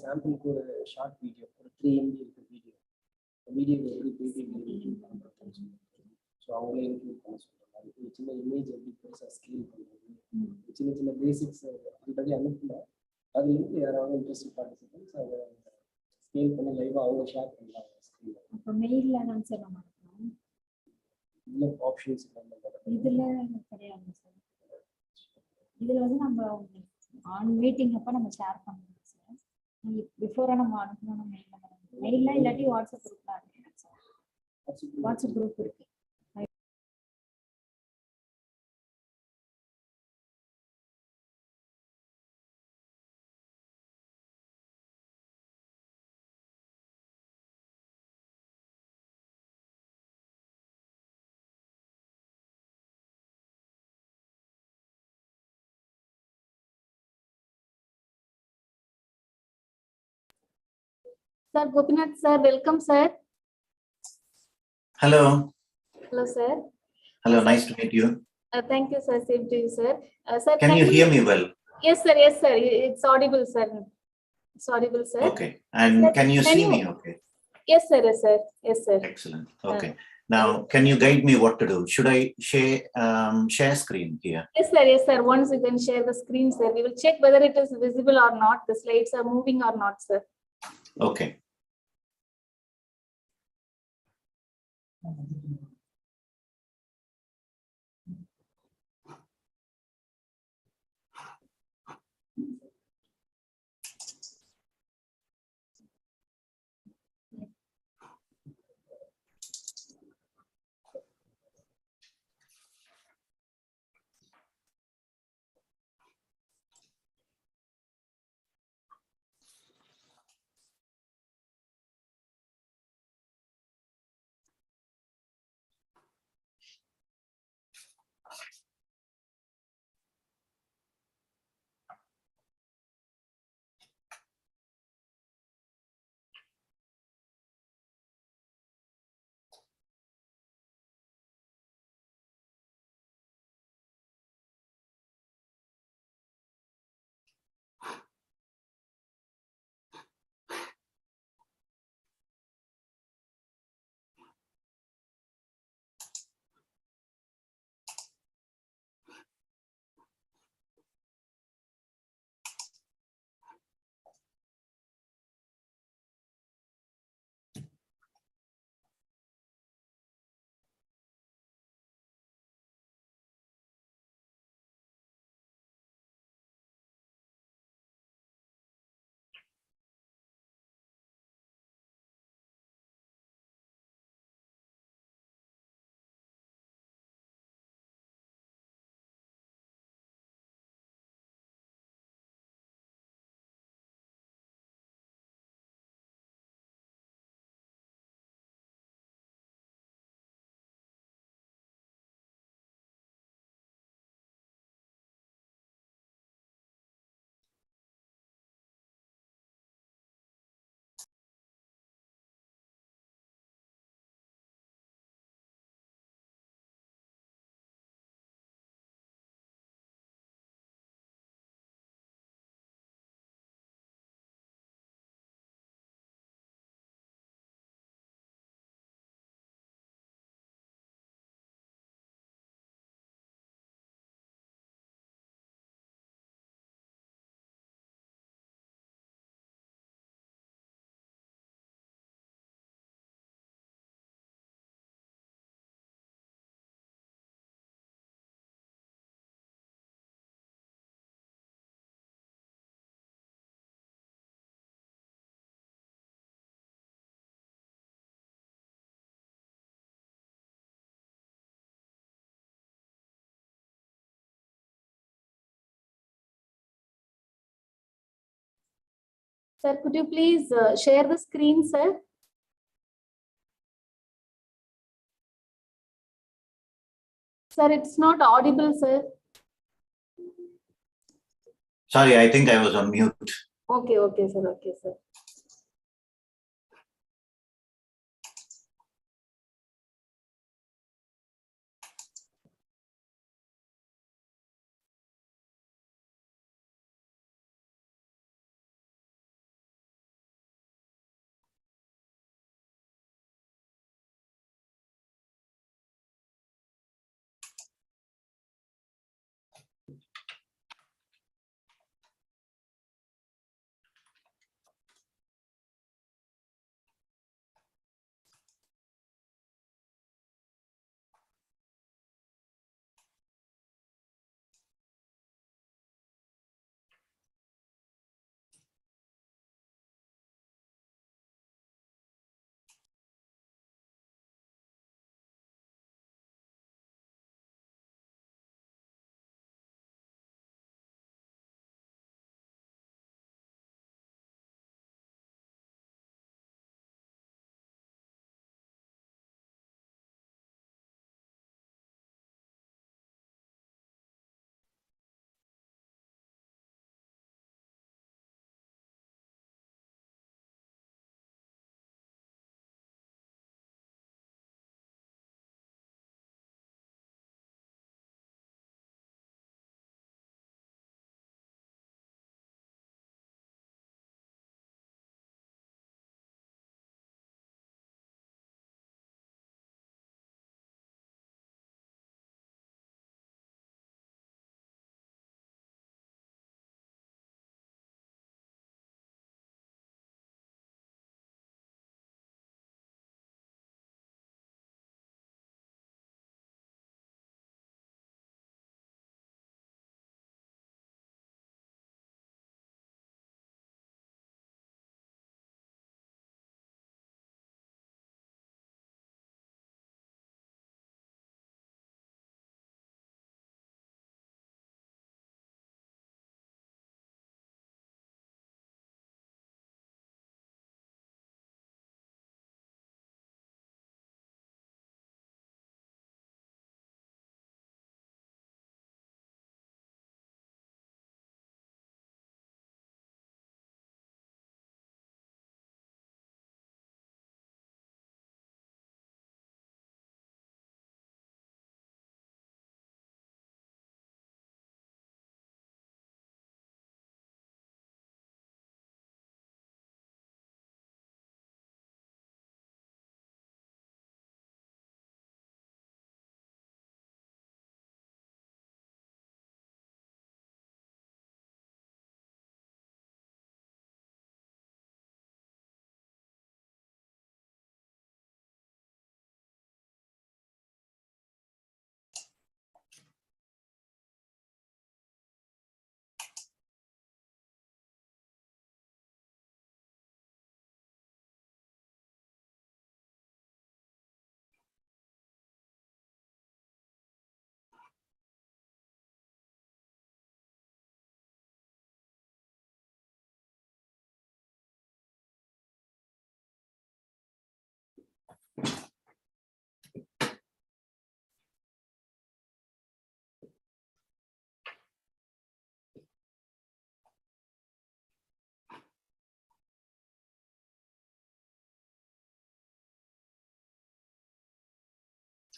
சாம்பிளுக்கு ஒரு short video ஒரு 3 MB இருக்கு video எப்படி பேசி so அவங்களே include பண்ண சொல்கிறாங்க ஒரு சின்ன இமேஜ் எப்படி பெருசாக ஸ்கேல் பண்ணுறது சின்ன பேசிக்ஸ் ஆல்ரெடி அனுப்பல அதுலேருந்து யாராவது இன்ட்ரெஸ்ட் பார்ட்டிசிபென்ட்ஸ் அதை ஸ்கேல் பண்ணி லைவாக அவங்க ஷேர் பண்ணலாம் ஸ்க்ரீனில்.
அப்போ மெயிலில் தான் சார் நம்ம
இல்லை ஆப்ஷன்ஸ்
இதில் கிடையாது சார். இதில் வந்து நம்ம ஆன் மீட்டிங் அப்போ நம்ம ஷேர் பண்ணணும் சார். பிஃபோராக நம்ம அனுப்பணும் மெயிலில் இல்லாட்டி வாட்ஸ்அப் குரூப்பில் அனுப்பணும் சார். வாட்ஸ்அப் குரூப் இருக்கு.
Sir, Gopinath sir, welcome sir.
Hello.
Hello sir.
Hello, nice to meet you.
Thank you sir, same to you sir. Sir,
Can you hear me well?
Yes sir, it's audible sir. It's audible sir.
Okay, and
sir,
can you see me okay?
Yes sir, yes sir.
Excellent, okay. Now, can you guide me what to do? Should I share screen here?
Yes sir, once you can share the screen sir, we will check whether it is visible or not, the slides are moving or not sir.
Okay.
Sir, could you please share the screen, sir? Sir, it's not audible, sir.
Sorry, I think I was on mute.
Okay, okay, sir. Okay, sir.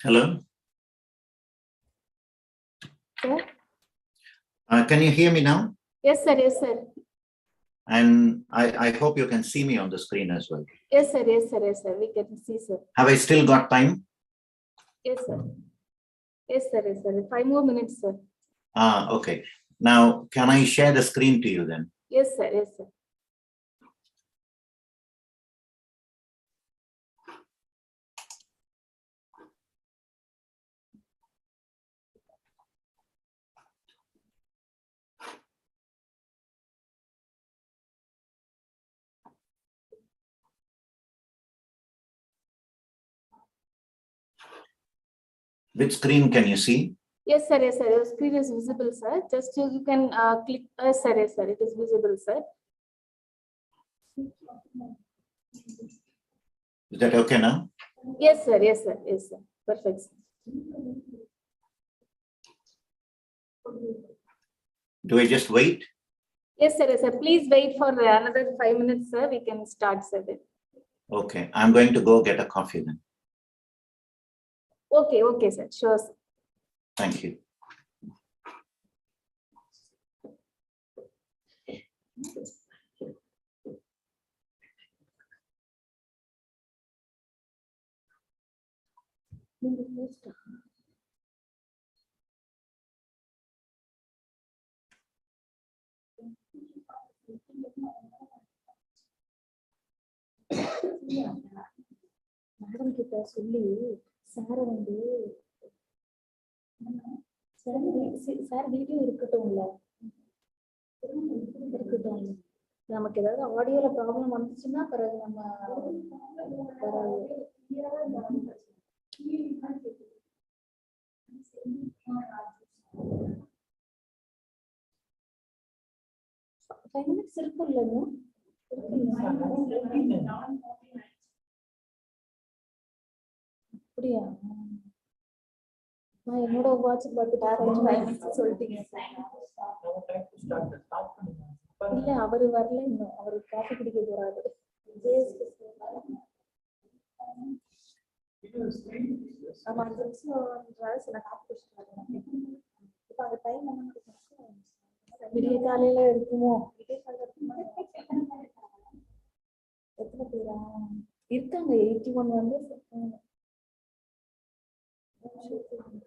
Hello?
Sir?
Can you hear me now?
Yes, sir. Yes, sir.
And I hope you can see me on the screen as well.
Yes, sir. Yes, sir. Yes, sir. We can see, sir.
Have I still got time?
Yes, sir. Yes, sir. Yes, sir. 5 more minutes, sir.
Okay. Now, can I share the screen to you then?
Yes, sir. Yes, sir.
Which screen can you see?
Yes, sir. Yes, sir. Your screen is visible, sir. Just you can click. Yes, sir. Yes, sir. It is visible, sir.
Is that okay now?
Yes, sir. Yes, sir. Yes, sir. Perfect. Sir.
Do I just wait?
Yes, sir. Yes, sir. Please wait for another 5 minutes, sir. We can start, sir.
Okay, I'm going to go get a coffee then.
Okay, okay, sir. Sure, sir.
Thank you.
Madam கிட்ட சொல்லி சாரை வந்து sir video இருக்கட்டும்ல, இருக்கட்டும். நமக்கு ஏதாவது ஆடியோல problem வந்துச்சுன்னா பிறகு நம்ம வராது. 5 minutes இருக்குல்லங்க. அப்படியா? நான் என்னோட வாட்ச் பார்த்துட்டு சொல்லிட்டீங்க. இல்ல அவரு வரல இன்னும், அவரு காஃபி குடிக்க போறாரு. ஆமா, 5 நிமிஷம் சில காஃபி குடிச்சிட்டு இப்ப அந்த டைம் என்ன விடிய காலையில இருக்குமோ? எத்தனை பேரா இருக்காங்க? 81 வந்து நம்ம இருக்கோம்ல.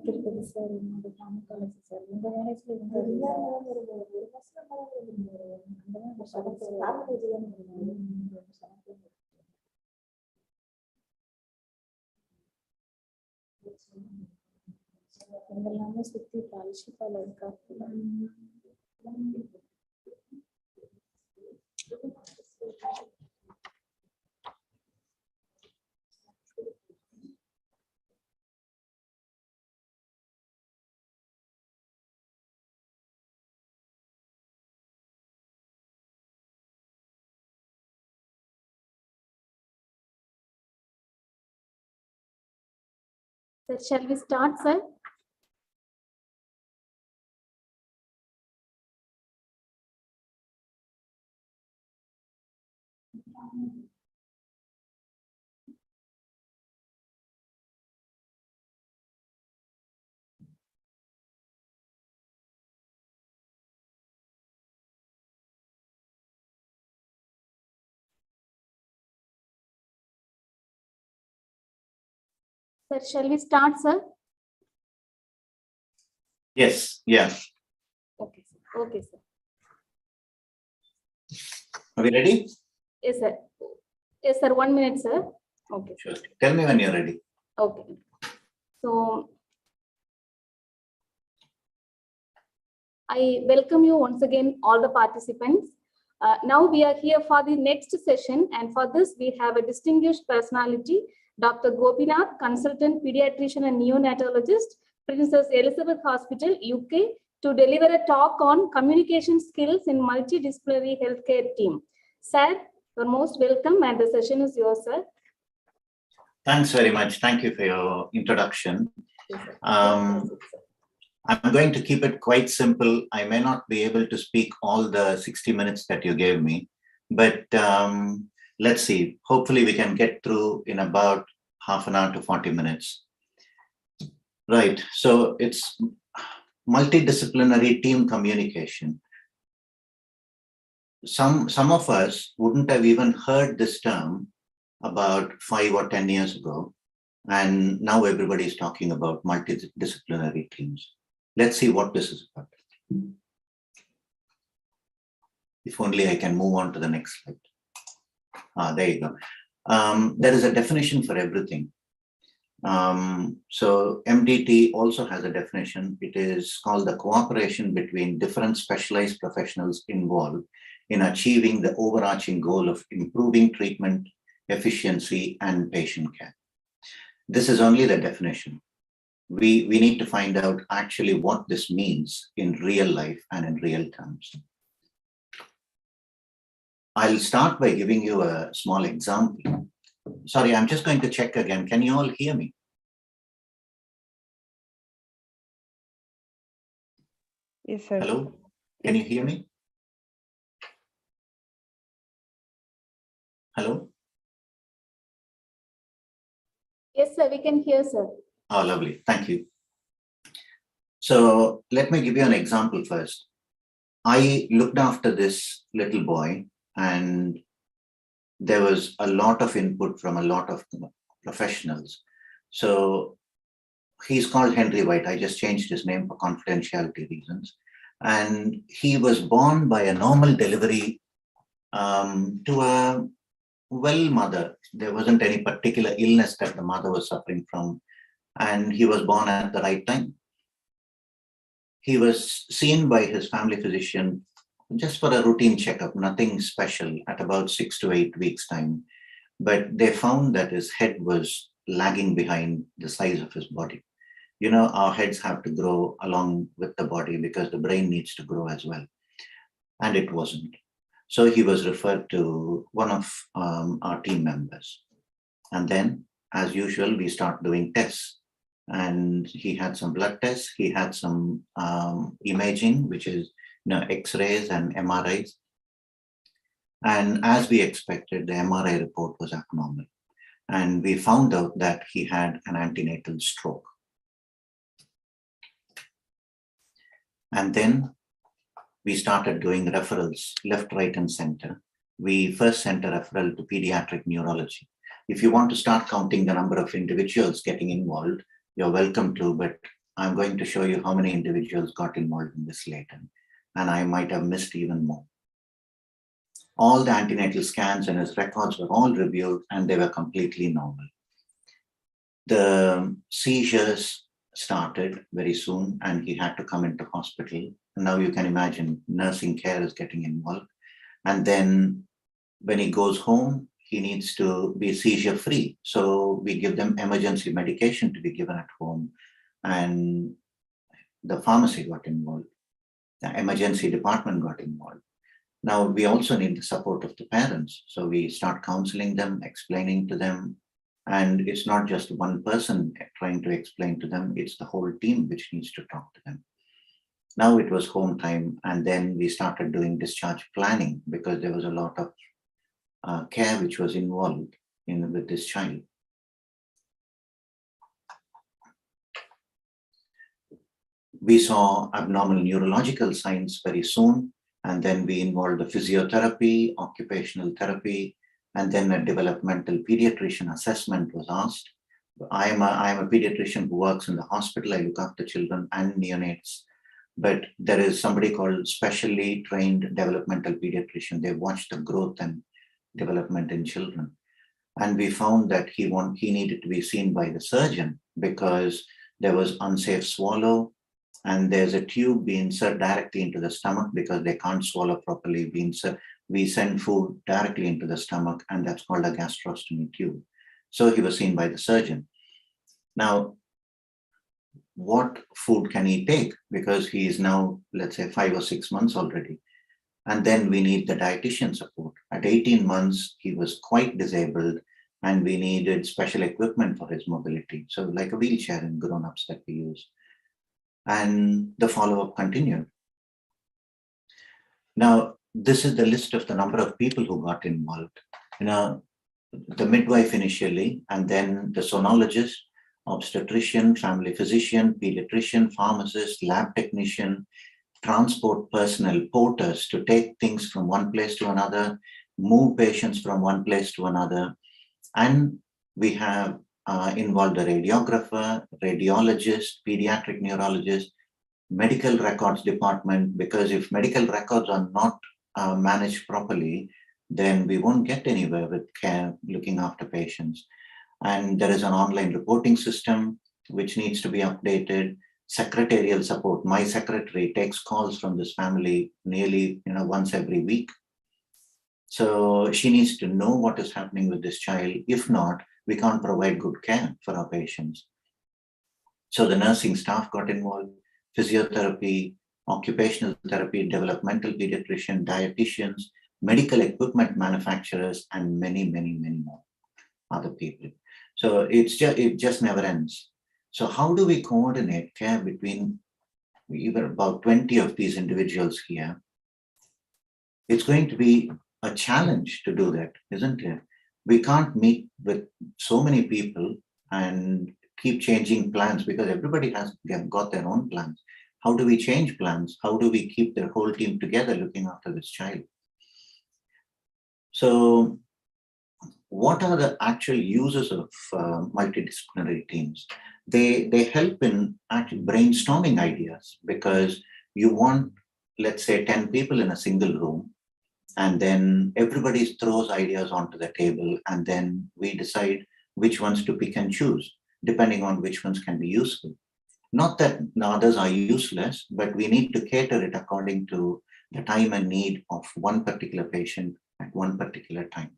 திருப்பதி சார், என்னோட காலேஜ் சார், இந்த வேலைக்கு எல்லாமே சுத்தி அல்ஷிப்பால இருக்கா.
Sir, shall we start, sir? Sir, shall we start, sir?
Yes, yeah.
Okay, sir. Okay, sir.
Are we ready?
Yes, sir. Yes, sir. 1 minute, sir. Okay.
Sure. Tell me when you're ready.
Okay. So, I welcome you once again, all the participants. Now we are here for the next session, and for this we have a distinguished personality, Dr. Gopinath, consultant pediatrician and neonatologist, Princess Elizabeth Hospital, UK, to deliver a talk on communication skills in multidisciplinary healthcare team. Sir, you're most welcome and the session is yours, sir.
Thanks very much. Thank you for your introduction.
Yes, sir.
I'm going to keep it quite simple. I may not be able to speak all the 60 minutes that you gave me, but let's see. Hopefully we can get through in about half an hour to 40 minutes. Right, so it's multidisciplinary team communication. Some of us wouldn't have even heard this term about 5 or 10 years ago, and now everybody is talking about multidisciplinary teams. Let's see what this is about. If only I can move on to the next slide. There you go. There is a definition for everything. So MDT also has a definition. It is called the cooperation between different specialized professionals involved in achieving the overarching goal of improving treatment efficiency and patient care. This is only the definition. We need to find out actually what this means in real life and in real terms. I'll start by giving you a small example. Sorry, I'm just going to check again. Can you all hear me?
Yes, sir.
Hello? Can you hear me? Hello?
Yes, sir, we can hear, sir.
Oh, lovely. Thank you. So let me give you an example first. I looked after this little boy, and there was a lot of input from a lot of professionals. So he's called Henry White. I just changed his name for confidentiality reasons. And he was born by a normal delivery to a well mother. There wasn't any particular illness that the mother was suffering from, and he was born at the right time. He was seen by his family physician just for a routine checkup, nothing special, at about 6 to 8 weeks time. But they found that his head was lagging behind the size of his body. You know, our heads have to grow along with the body because the brain needs to grow as well. And it wasn't. So he was referred to one of our team members. And then, as usual, we start doing tests. And he had some blood tests. He had some imaging, which is X-rays and MRIs. And as we expected, the MRI report was abnormal. And we found out that he had an antenatal stroke. And then we started doing referrals left, right, and center. We first sent a referral to pediatric neurology. If you want to start counting the number of individuals getting involved, you're welcome to, but I'm going to show you how many individuals got involved in this later. And I might have missed even more. All the antenatal scans and his records were all reviewed, and they were completely normal. The seizures started very soon, and he had to come into hospital. And now you can imagine nursing care is getting involved. And then when he goes home, he needs to be seizure free. So we give them emergency medication to be given at home. And the pharmacy got involved. The emergency department got involved. Now we also need the support of the parents. So we start counseling them, explaining to them. And it's not just one person trying to explain to them, it's the whole team which needs to talk to them. Now it was home time, and then we started doing discharge planning because there was a lot of care which was involved with this child. We saw abnormal neurological signs very soon, and then we involved the physiotherapy, occupational therapy, and then a developmental pediatrician assessment was asked. I am a pediatrician who works in the hospital. I look after children and neonates, but there is somebody called specially trained developmental pediatrician. They watch the growth and development in children. And we found that he needed to be seen by the surgeon because there was unsafe swallow, and there's a tube being inserted directly into the stomach because they can't swallow properly. We send food directly into the stomach, and that's called a gastrostomy tube. So he was seen by the surgeon. Now, what food can he take? Because he is now, let's say, 5 or 6 months already. And then we need the dietitian support. At 18 months, he was quite disabled and we needed special equipment for his mobility. So like a wheelchair in grown-ups that we use. And the follow-up continued. Now, this is the list of the number of people who got involved. The midwife initially, and then the sonologist, obstetrician, family physician, pediatrician, pharmacist, lab technician, transport personnel, porters to take things from one place to another, move patients from one place to another. And we have involved a radiographer, radiologist, pediatric neurologist, medical records department, because if medical records are not managed properly, then we won't get anywhere with care, looking after patients. And there is an online reporting system which needs to be updated. Secretarial support. My secretary takes calls from this family nearly once every week. So she needs to know what is happening with this child. If not, we can't provide good care for our patients. So the nursing staff got involved, physiotherapy, occupational therapy, developmental pediatrician, dietitians, medical equipment manufacturers, and many, many, many more other people. So it just never ends. So how do we coordinate care between even about 20 of these individuals here? It's going to be a challenge to do that, isn't it? We can't meet with so many people and keep changing plans because everybody has got their own plans. How do we change plans? How do we keep the whole team together looking after this child? So what are the actual uses of multidisciplinary teams? They help in actually brainstorming ideas because you want, let's say, 10 people in a single room, and then everybody throws ideas onto the table, and then we decide which ones to pick and choose, depending on which ones can be useful. Not that the others are useless, but we need to cater it according to the time and need of one particular patient at one particular time.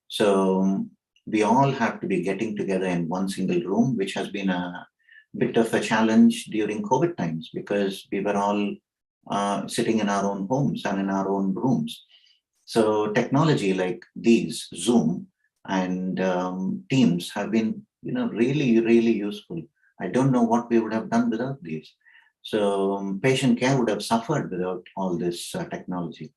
So we all have to be getting together in one single room, which has been a bit of a challenge during COVID times because we were all sitting in our own homes and in our own rooms. So technology like these, Zoom and Teams have been, really, really useful. I don't know what we would have done without these. So patient care would have suffered without all this technology.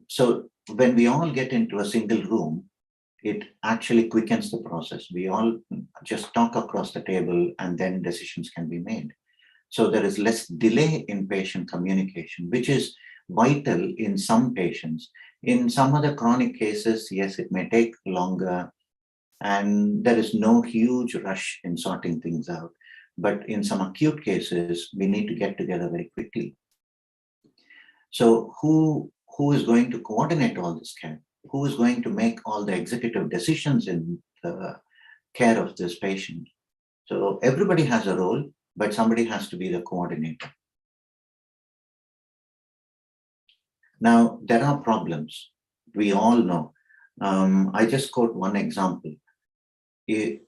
So when we all get into a single room, it actually quickens the process. We all just talk across the table and then decisions can be made. So there is less delay in patient communication, which is vital in some patients. In some other chronic cases, yes, it may take longer and there is no huge rush in sorting things out. But in some acute cases, we need to get together very quickly. So who is going to coordinate all this care? Who is going to make all the executive decisions in the care of this patient? So everybody has a role, but somebody has to be the coordinator. Now, there are problems. We all know. I just quote one example. There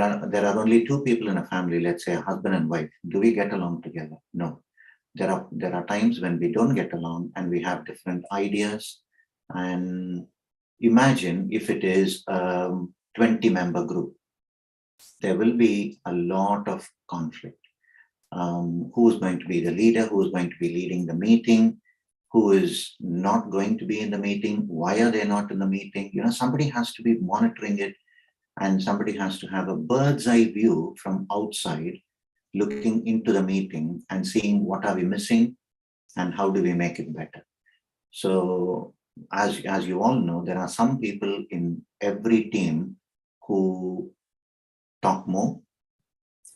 are only two people in a family, let's say a husband and wife. Do we get along together? No. There are times when we don't get along and we have different ideas. And imagine if it is a 20-member group, there will be a lot of conflict. Who is going to be the leader? Who is going to be leading the meeting? Who is not going to be in the meeting? Why are they not in the meeting? Somebody has to be monitoring it, and somebody has to have a bird's eye view from outside, looking into the meeting and seeing what are we missing and how do we make it better. So as you all know, there are some people in every team who talk more,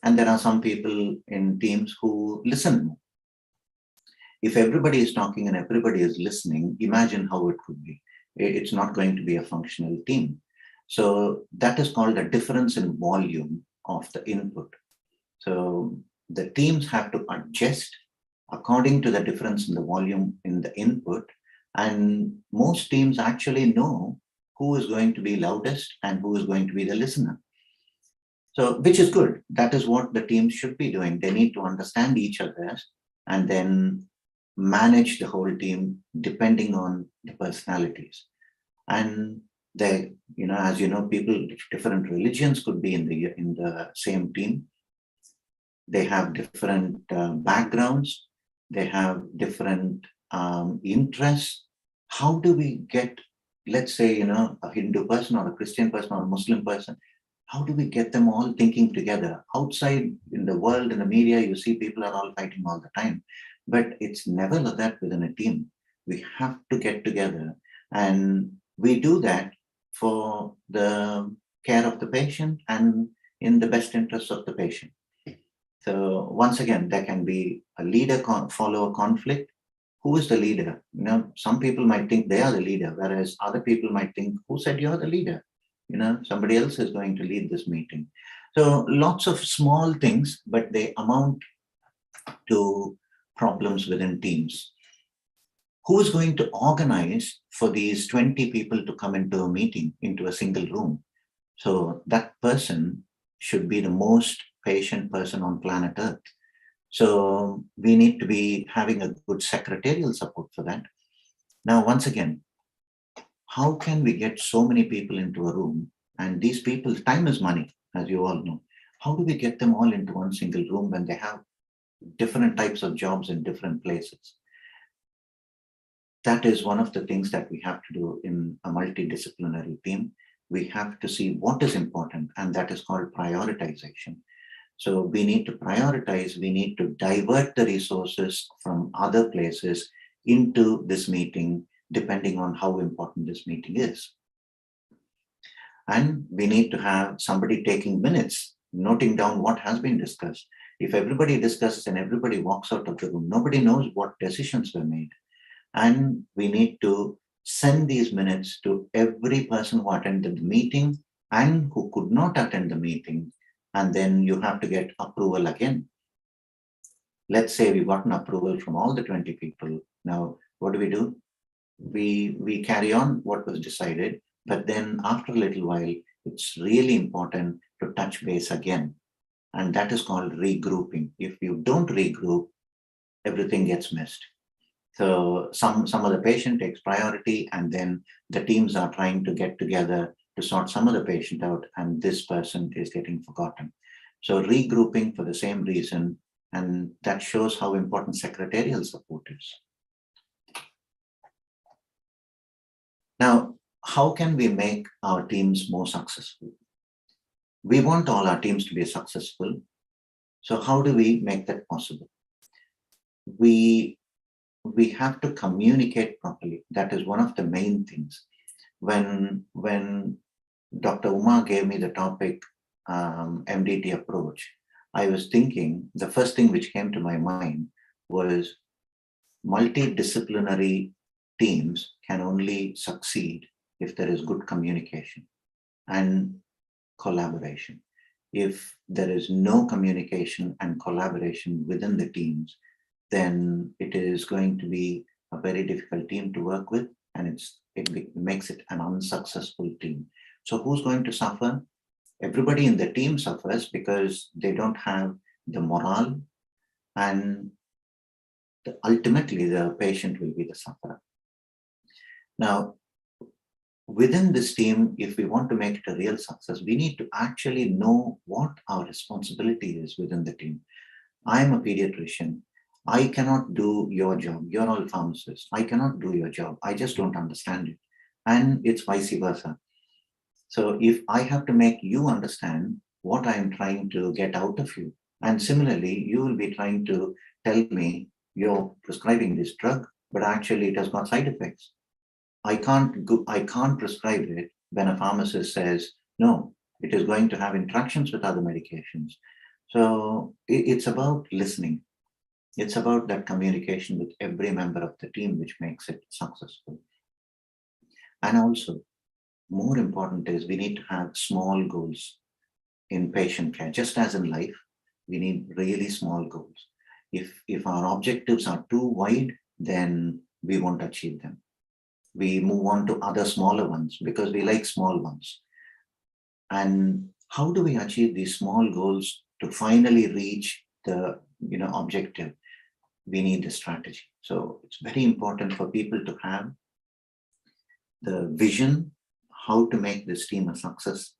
and there are some people in teams who listen more. If everybody is talking and everybody is listening, imagine how it could be. It's not going to be a functional team. So that is called a difference in volume of the input. So the teams have to adjust according to the difference in the volume in the input. And most teams actually know who is going to be loudest and who is going to be the listener. So, which is good. That is what the teams should be doing. They need to understand each other and then manage the whole team depending on the personalities. And they, as you know, people, different religions could be in the same team. They have different backgrounds. They have different interests. How do we get, let's say, a Hindu person or a Christian person or a Muslim person, how do we get them all thinking together? Outside in the world, in the media, you see people are all fighting all the time, but it's never like that within a team. We have to get together, and we do that for the care of the patient and in the best interest of the patient. So once again, there can be a leader follower conflict. Who is the leader? Some people might think they are the leader, whereas other people might think, who said you're the leader? Somebody else is going to lead this meeting. So lots of small things, but they amount to problems within teams. Who is going to organize for these 20 people to come into a meeting, into a single room? So that person should be the most patient person on planet Earth. So we need to be having a good secretarial support for that. Now, once again, how can we get so many people into a room? And these people, time is money, as you all know. How do we get them all into one single room when they have different types of jobs in different places? That is one of the things that we have to do in a multidisciplinary team. We have to see what is important, and that is called prioritization. So we need to prioritize, we need to divert the resources from other places into this meeting, depending on how important this meeting is. And we need to have somebody taking minutes, noting down what has been discussed. If everybody discusses and everybody walks out of the room, nobody knows what decisions were made. And we need to send these minutes to every person who attended the meeting and who could not attend the meeting. And then you have to get approval again. Let's say we've gotten approval from all the 20 people. Now, what do? We carry on what was decided, but then after a little while, it's really important to touch base again. And that is called regrouping. If you don't regroup, everything gets missed. So some other patient takes priority, and then the teams are trying to get together to sort some other patient out, and this person is getting forgotten. So regrouping for the same reason, and that shows how important secretarial support is. Now, how can we make our teams more successful? We want all our teams to be successful. So how do we make that possible? We have to communicate properly. That is one of the main things. When Dr. Uma gave me the topic, MDT approach, I was thinking, the first thing which came to my mind was multidisciplinary teams can only succeed if there is good communication and collaboration. If there is no communication and collaboration within the teams, then it is going to be a very difficult team to work with, and it makes it an unsuccessful team. So who's going to suffer? Everybody in the team suffers because they don't have the morale, and ultimately the patient will be the sufferer. Now, within this team, if we want to make it a real success, we need to actually know what our responsibility is within the team. I'm a pediatrician. I cannot do your job. You're all pharmacists. I cannot do your job. I just don't understand it. And it's vice versa. So if I have to make you understand what I'm trying to get out of you, and similarly, you will be trying to tell me you're prescribing this drug, but actually it has got side effects. I can't prescribe it when a pharmacist says, no, it is going to have interactions with other medications. So it's about listening. It's about that communication with every member of the team, which makes it successful. And also, more important is we need to have small goals in patient care. Just as in life, we need really small goals. If our objectives are too wide, then we won't achieve them. we move on to other smaller ones because we like small ones. And how do we achieve these small goals to finally reach the objective? We need a strategy. So it's very important for people to have the vision, how to make this team a success,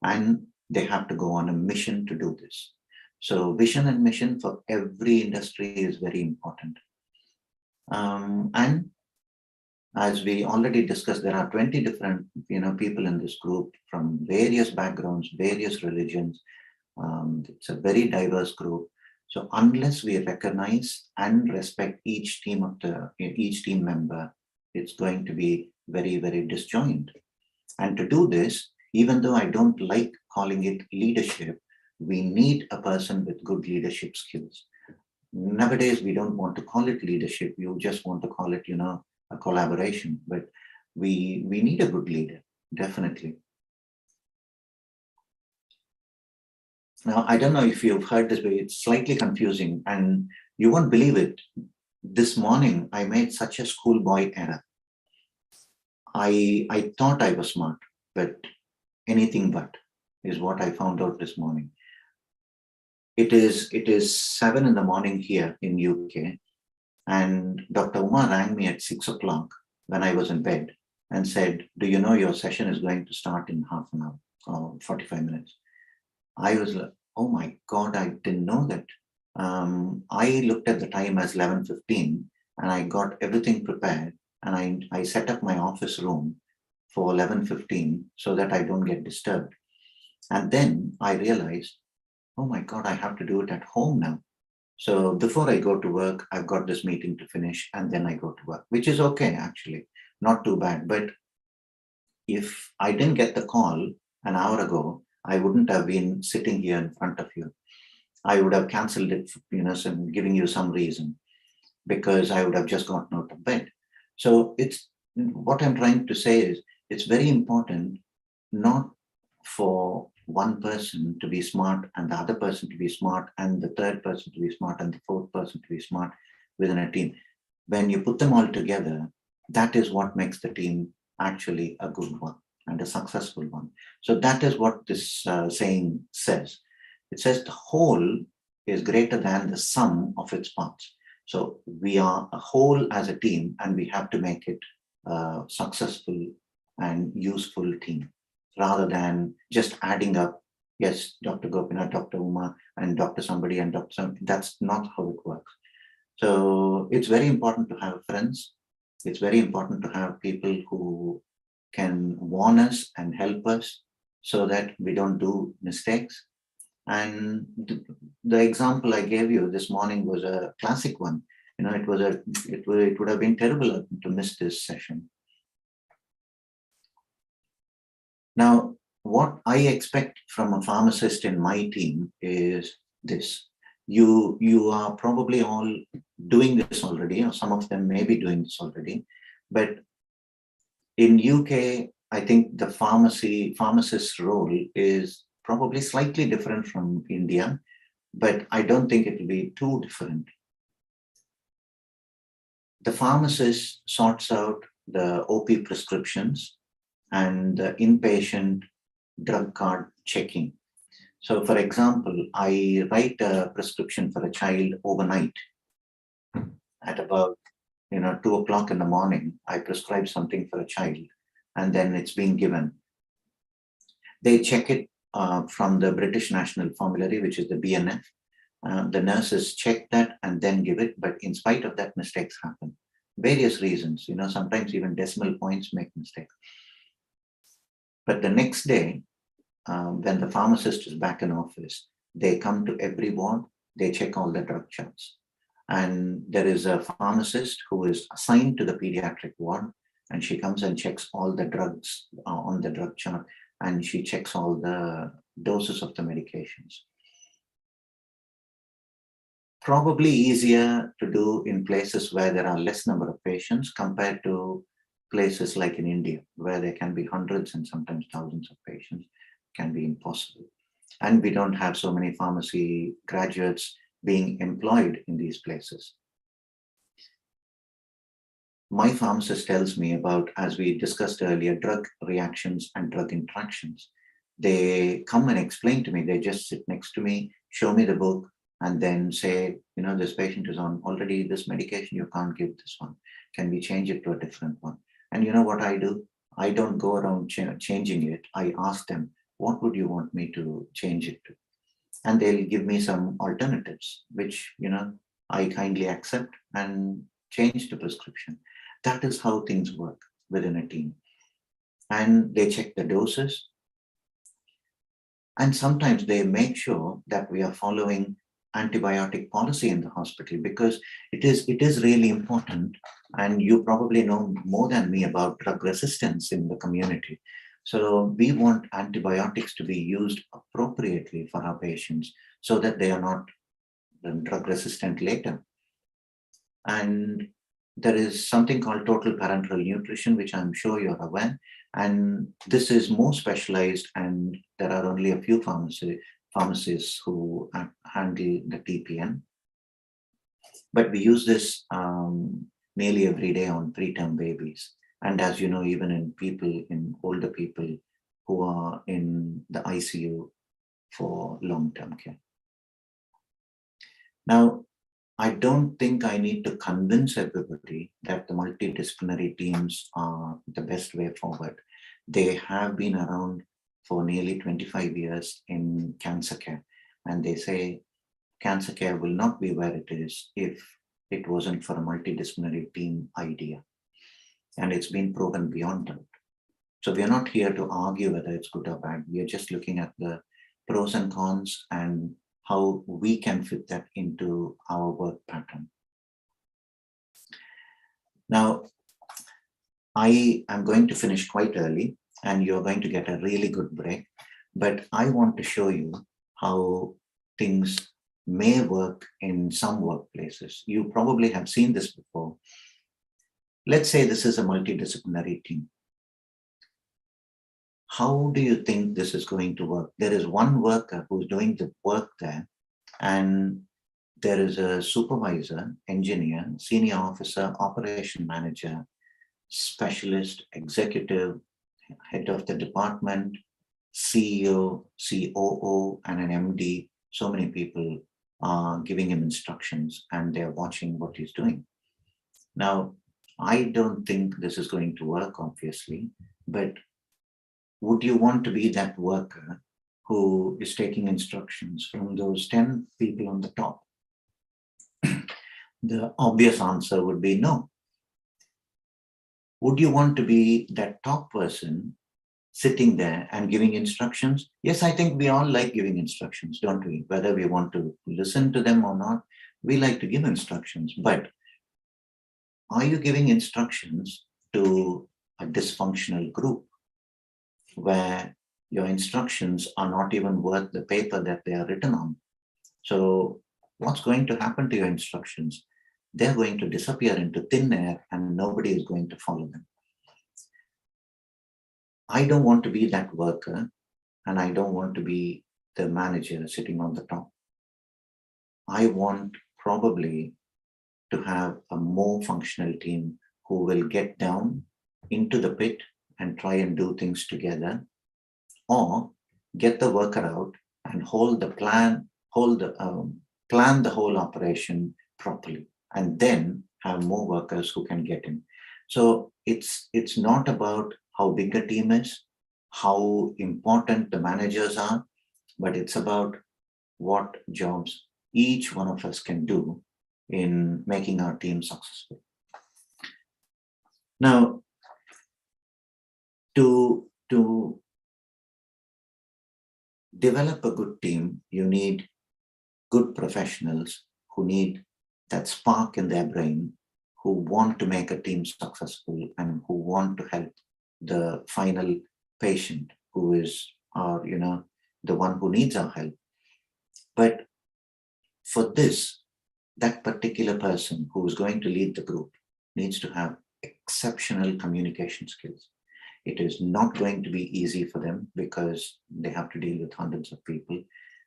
and they have to go on a mission to do this. So vision and mission for every industry is very important. And as we already discussed, there are 20 different people in this group from various backgrounds, various religions. It's a very diverse group. So unless we recognize and respect each team member, it's going to be very, very disjoint. And to do this, even though I don't like calling it leadership, we need a person with good leadership skills. Nowadays, we don't want to call it leadership. You just want to call it, a collaboration. But we need a good leader, definitely. Now, I don't know if you've heard this, but it's slightly confusing and you won't believe it. This morning, I made such a schoolboy error. I thought I was smart, but anything but is what I found out this morning. It is 7 in the morning here in UK, and Dr. Uma rang me at 6 o'clock when I was in bed and said, "Do you know your session is going to start in half an hour or 45 minutes?" I was like, oh my God, I didn't know that. I looked at the time as 11:15 and I got everything prepared, and I set up my office room for 11:15 so that I don't get disturbed. And then I realized, oh my God, I have to do it at home now. So before I go to work, I've got this meeting to finish and then I go to work, which is okay, actually, not too bad. But if I didn't get the call an hour ago, I wouldn't have been sitting here in front of you. I would have canceled it, giving you some reason, because I would have just gotten out of bed. So it's what I'm trying to say is it's very important not for one person to be smart and the other person to be smart and the third person to be smart and the fourth person to be smart within a team. When you put them all together, that is what makes the team actually a good one and a successful one. So that is what this saying says. It says the whole is greater than the sum of its parts. So we are a whole as a team, and we have to make it a successful and useful team, rather than just adding up, yes, Dr. Gopinath, Dr. Uma, and Dr. somebody and Dr. somebody. That's not how it works. So it's very important to have friends. It's very important to have people who can warn us and help us so that we don't do mistakes. And the example I gave you this morning was a classic one. It would have been terrible to miss this session. Now, what I expect from a pharmacist in my team is this. You are probably all doing this already, or some of them may be doing this already, but in UK, I think the pharmacist's role is probably slightly different from India, but I don't think it will be too different. The pharmacist sorts out the OP prescriptions and the inpatient drug card checking. So for example, I write a prescription for a child overnight at about 2 o'clock in the morning. I prescribe something for a child and then it's being given. They check it from the British National Formulary, which is the BNF. The nurses check that and then give it, but in spite of that, mistakes happen. Various reasons, sometimes even decimal points make mistakes. But the next day, when the pharmacist is back in office, they come to every ward, they check all the drug charts. And there is a pharmacist who is assigned to the pediatric ward, and she comes and checks all the drugs on the drug chart, and she checks all the doses of the medications. Probably easier to do in places where there are less number of patients compared to places like in India, where there can be hundreds and sometimes thousands of patients. Can be impossible. And we don't have so many pharmacy graduates being employed in these places. my pharmacist tells me about, as we discussed earlier, drug reactions and drug interactions. They come and explain to me, they just sit next to me, show me the book, and then say, this patient is on already this medication, you can't give this one. Can we change it to a different one? And you know what I do? I don't go around changing it. I ask them, what would you want me to change it to? And they'll give me some alternatives, which, I kindly accept and change the prescription. That is how things work within a team. And they check the doses. And sometimes they make sure that we are following antibiotic policy in the hospital, because it is really important. And you probably know more than me about drug resistance in the community. So we want antibiotics to be used appropriately for our patients so that they are not drug resistant later. And there is something called total parenteral nutrition, which I'm sure you're aware. And this is more specialized, and there are only a few pharmacists who handle the TPN. But we use this nearly every day on preterm babies. And as you know, even in older people who are in the ICU for long-term care. Now, I don't think I need to convince everybody that the multidisciplinary teams are the best way forward. They have been around for nearly 25 years in cancer care. And they say cancer care will not be where it is if it wasn't for a multidisciplinary team idea. And it's been proven beyond doubt. So we are not here to argue whether it's good or bad. We are just looking at the pros and cons and how we can fit that into our work pattern. Now, I am going to finish quite early and you're going to get a really good break, but I want to show you how things may work in some workplaces. You probably have seen this before. Let's say this is a multidisciplinary team. How do you think this is going to work? There is one worker who's doing the work there, and there is a supervisor, engineer, senior officer, operation manager, specialist, executive, head of the department, CEO, COO, and an MD. So many people are giving him instructions and they're watching what he's doing. Now, I don't think this is going to work, obviously, but would you want to be that worker who is taking instructions from those 10 people on the top? The obvious answer would be no. Would you want to be that top person sitting there and giving instructions? Yes, I think we all like giving instructions, don't we? Whether we want to listen to them or not, we like to give instructions. But are you giving instructions to a dysfunctional group where your instructions are not even worth the paper that they are written on? So what's going to happen to your instructions? They're going to disappear into thin air and nobody is going to follow them. I don't want to be that worker, and I don't want to be the manager sitting on the top. I want probably to have a more functional team who will get down into the pit and try and do things together, or get the worker out and plan the whole operation properly, and then have more workers who can get in. So it's not about how big a team is, how important the managers are, but it's about what jobs each one of us can do in making our team successful. Now, to develop a good team, you need good professionals who need that spark in their brain, who want to make a team successful and who want to help the final patient who is the one who needs our help. But for this, that particular person who is going to lead the group needs to have exceptional communication skills. It is not going to be easy for them because they have to deal with hundreds of people.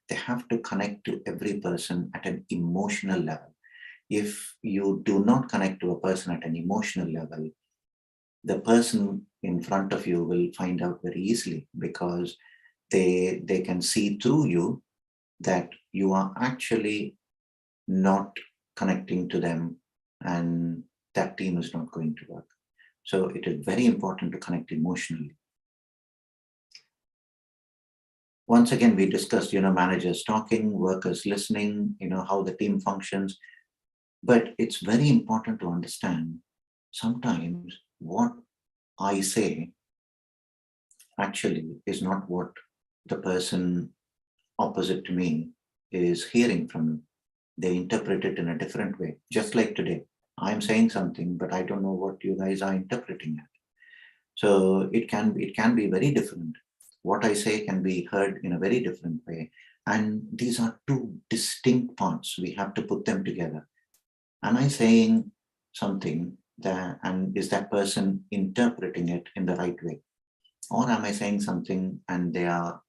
They have to connect to every person at an emotional level. if you do not connect to a person at an emotional level, the person in front of you will find out very easily, because they can see through you that you are actually not connecting to them, and that team is not going to work. So it is very important to connect emotionally. Once again, we discussed, managers talking, workers listening, how the team functions. But it's very important to understand sometimes what I say actually is not what the person opposite to me is hearing from me. They interpret it in a different way. Just like today, I'm saying something, but I don't know what you guys are interpreting it. So it can be very different. What I say can be heard in a very different way. And these are two distinct parts. We have to put them together. Am I saying something and is that person interpreting it in the right way? Or am I saying something and they're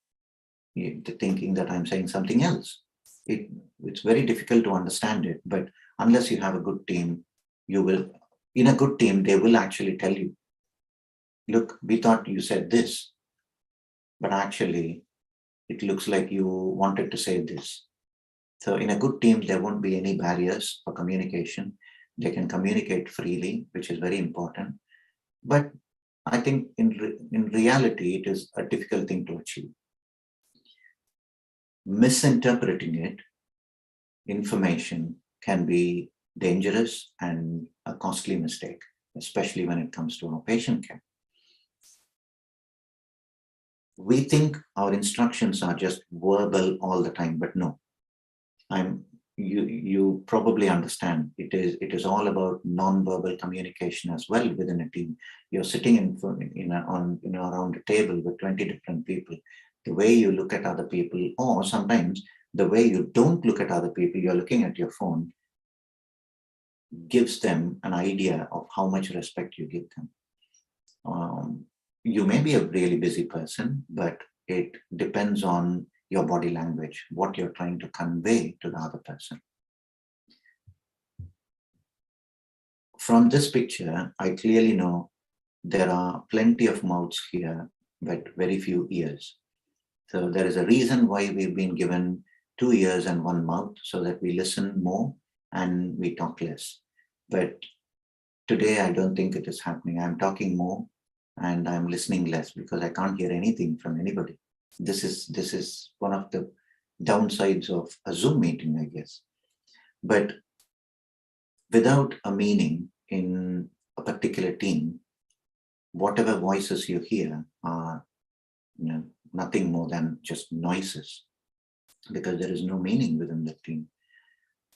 thinking that I'm saying something else? It's very difficult to understand it, but unless you have a good team, in a good team, they will actually tell you, look, we thought you said this, but actually it looks like you wanted to say this. So in a good team, there won't be any barriers for communication. They can communicate freely, which is very important. But I think in reality, it is a difficult thing to achieve. Misinterpreting it, information, can be dangerous and a costly mistake, especially when it comes to our patient care. We think our instructions are just verbal all the time, but no. You probably understand it is all about non-verbal communication as well within a team. You're sitting around a table with 20 different people. The way you look at other people, or sometimes the way you don't look at other people, you're looking at your phone, gives them an idea of how much respect you give them. You may be a really busy person, but it depends on your body language, what you're trying to convey to the other person. From this picture, I clearly know there are plenty of mouths here, but very few ears. So there is a reason why we've been given 2 ears and 1 mouth, so that we listen more and we talk less. But today, I don't think it is happening. I'm talking more and I'm listening less because I can't hear anything from anybody. This is one of the downsides of a Zoom meeting, I guess. But without a meaning in a particular team, whatever voices you hear are nothing more than just noises, because there is no meaning within the team.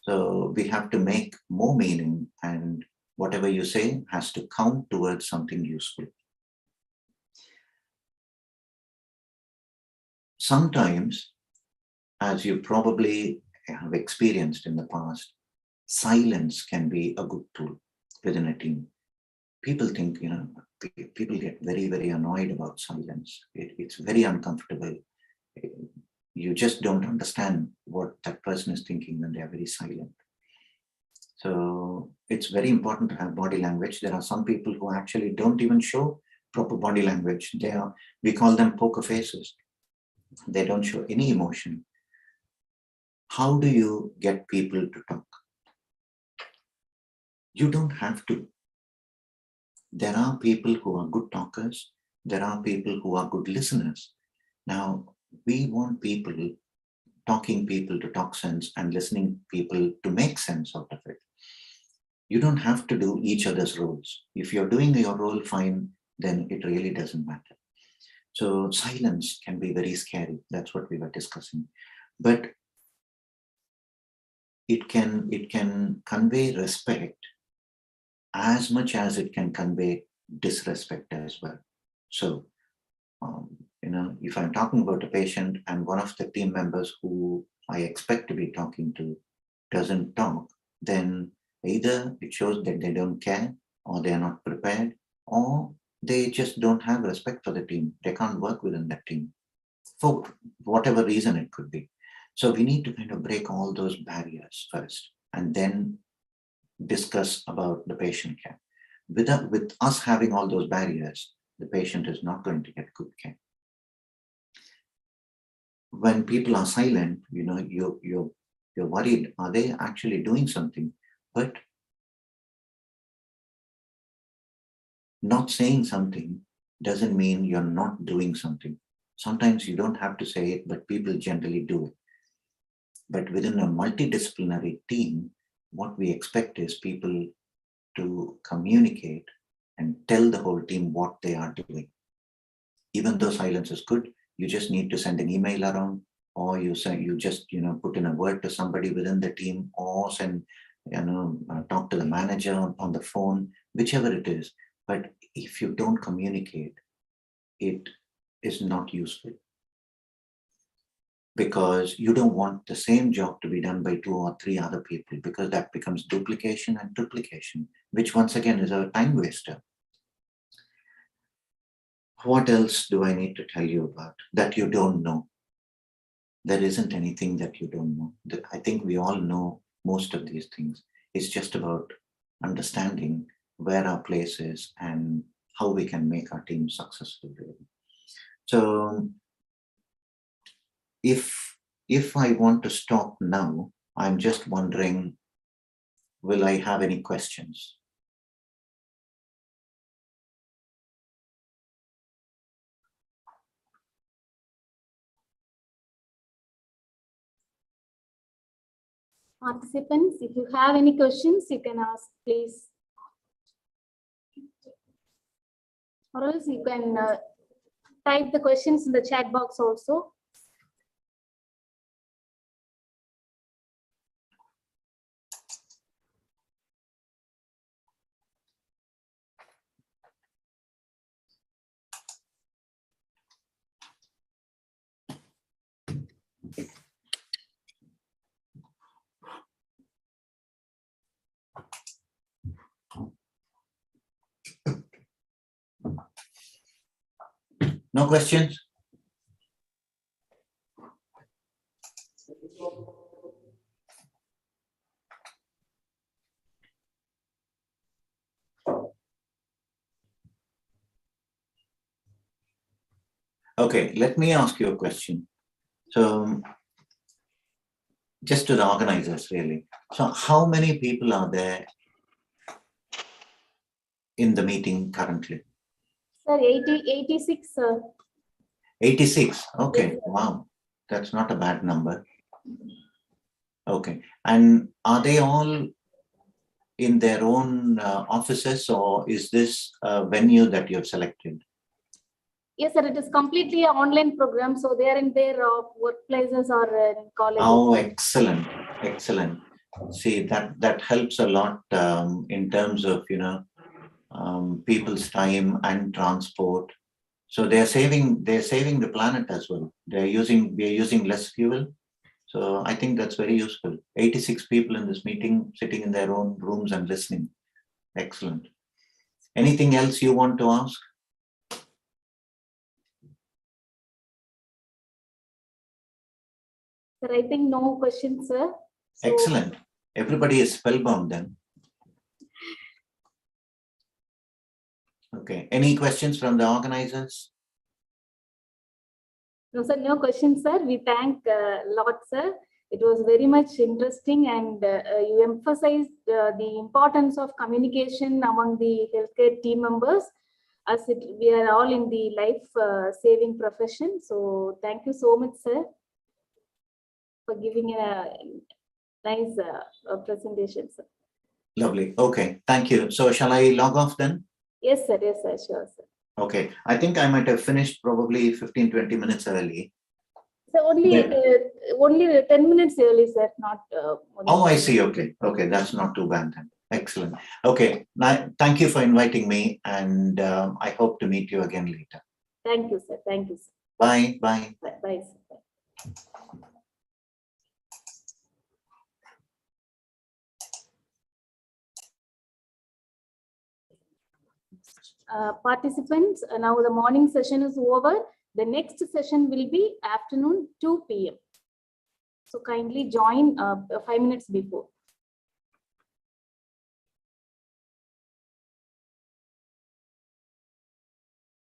So we have to make more meaning, and whatever you say has to count towards something useful. Sometimes, as you probably have experienced in the past, silence can be a good tool within a team. People think, people get very, very annoyed about silence. It's very uncomfortable. You just don't understand what that person is thinking when they're very silent. So it's very important to have body language. There are some people who actually don't even show proper body language. We call them poker faces. They don't show any emotion. How do you get people to talk? You don't have to. There are people who are good talkers. There are people who are good listeners. Now, we want talking people to talk sense and listening people to make sense out of it. You don't have to do each other's roles. If you're doing your role fine, then it really doesn't matter. So silence can be very scary. That's what we were discussing. But it can convey respect as much as it can convey disrespect as well. So, if I'm talking about a patient and one of the team members who I expect to be talking to doesn't talk, then either it shows that they don't care, or they're not prepared, or they just don't have respect for the team. They can't work within that team for whatever reason it could be. So we need to kind of break all those barriers first, and then discuss about the patient care. With us having all those barriers, the patient is not going to get good care. When people are silent, you're worried, are they actually doing something? But not saying something doesn't mean you're not doing something. Sometimes you don't have to say it, but people generally do it. But within a multidisciplinary team, what we expect is people to communicate and tell the whole team what they are doing. Even though silence is good, you just need to send an email around, or you just put in a word to somebody within the team, or send talk to the manager on the phone, whichever it is. But if you don't communicate, it is not useful, because you don't want the same job to be done by 2 or 3 other people, because that becomes duplication and triplication, which once again is a time waster. What else do I need to tell you about that you don't know? There isn't anything that you don't know. I think we all know most of these things. It's just about understanding where our place is and how we can make our team successful. So if I want to stop now, I'm just wondering, will I have any questions?
Participants, if you have any questions, you can ask, please. Or else you can type the questions in the chat box also.
No questions? Okay, let me ask you a question. So, just to the organizers, really. So, how many people are there in the meeting currently?
Sir, 86, sir.
86. Okay,
Yes,
wow. That's not a bad number. Okay. And are they all in their own offices, or is this a venue that you've selected?
Yes, sir. It is completely an online program, so they are in their workplaces or colleges.
Oh, excellent, excellent. See, that helps a lot in terms of people's time and transport. So they're saving the planet as well. We are using less fuel. So I think that's very useful. 86 people in this meeting, sitting in their own rooms and listening. Excellent. Anything else you want to ask?
Sir, I think no questions, sir. So,
Excellent. Everybody is spellbound then. Okay. Any questions from the organizers?
no, sir, no questions, sir. We thank a lot, sir. It was very much interesting, and you emphasized the importance of communication among the healthcare team members, as we are all in the life-saving profession. So thank you so much, sir, for giving a nice presentation, sir.
Lovely. Okay. Thank you. So shall I log off then?
Yes, sir. Yes, sir. Sure, sir.
Okay. I think I might have finished probably 15, 20 minutes early.
So only 10 minutes early, sir. Not.
Oh, I see. Okay. Okay. That's not too bad then. Excellent. Okay. Now, thank you for inviting me, and I hope to meet you again later.
Thank you, sir. Thank you, sir.
Bye. Bye.
Bye, bye, sir. Participants, now the morning session is over. The next session will be afternoon 2 p.m. So kindly join 5 minutes before.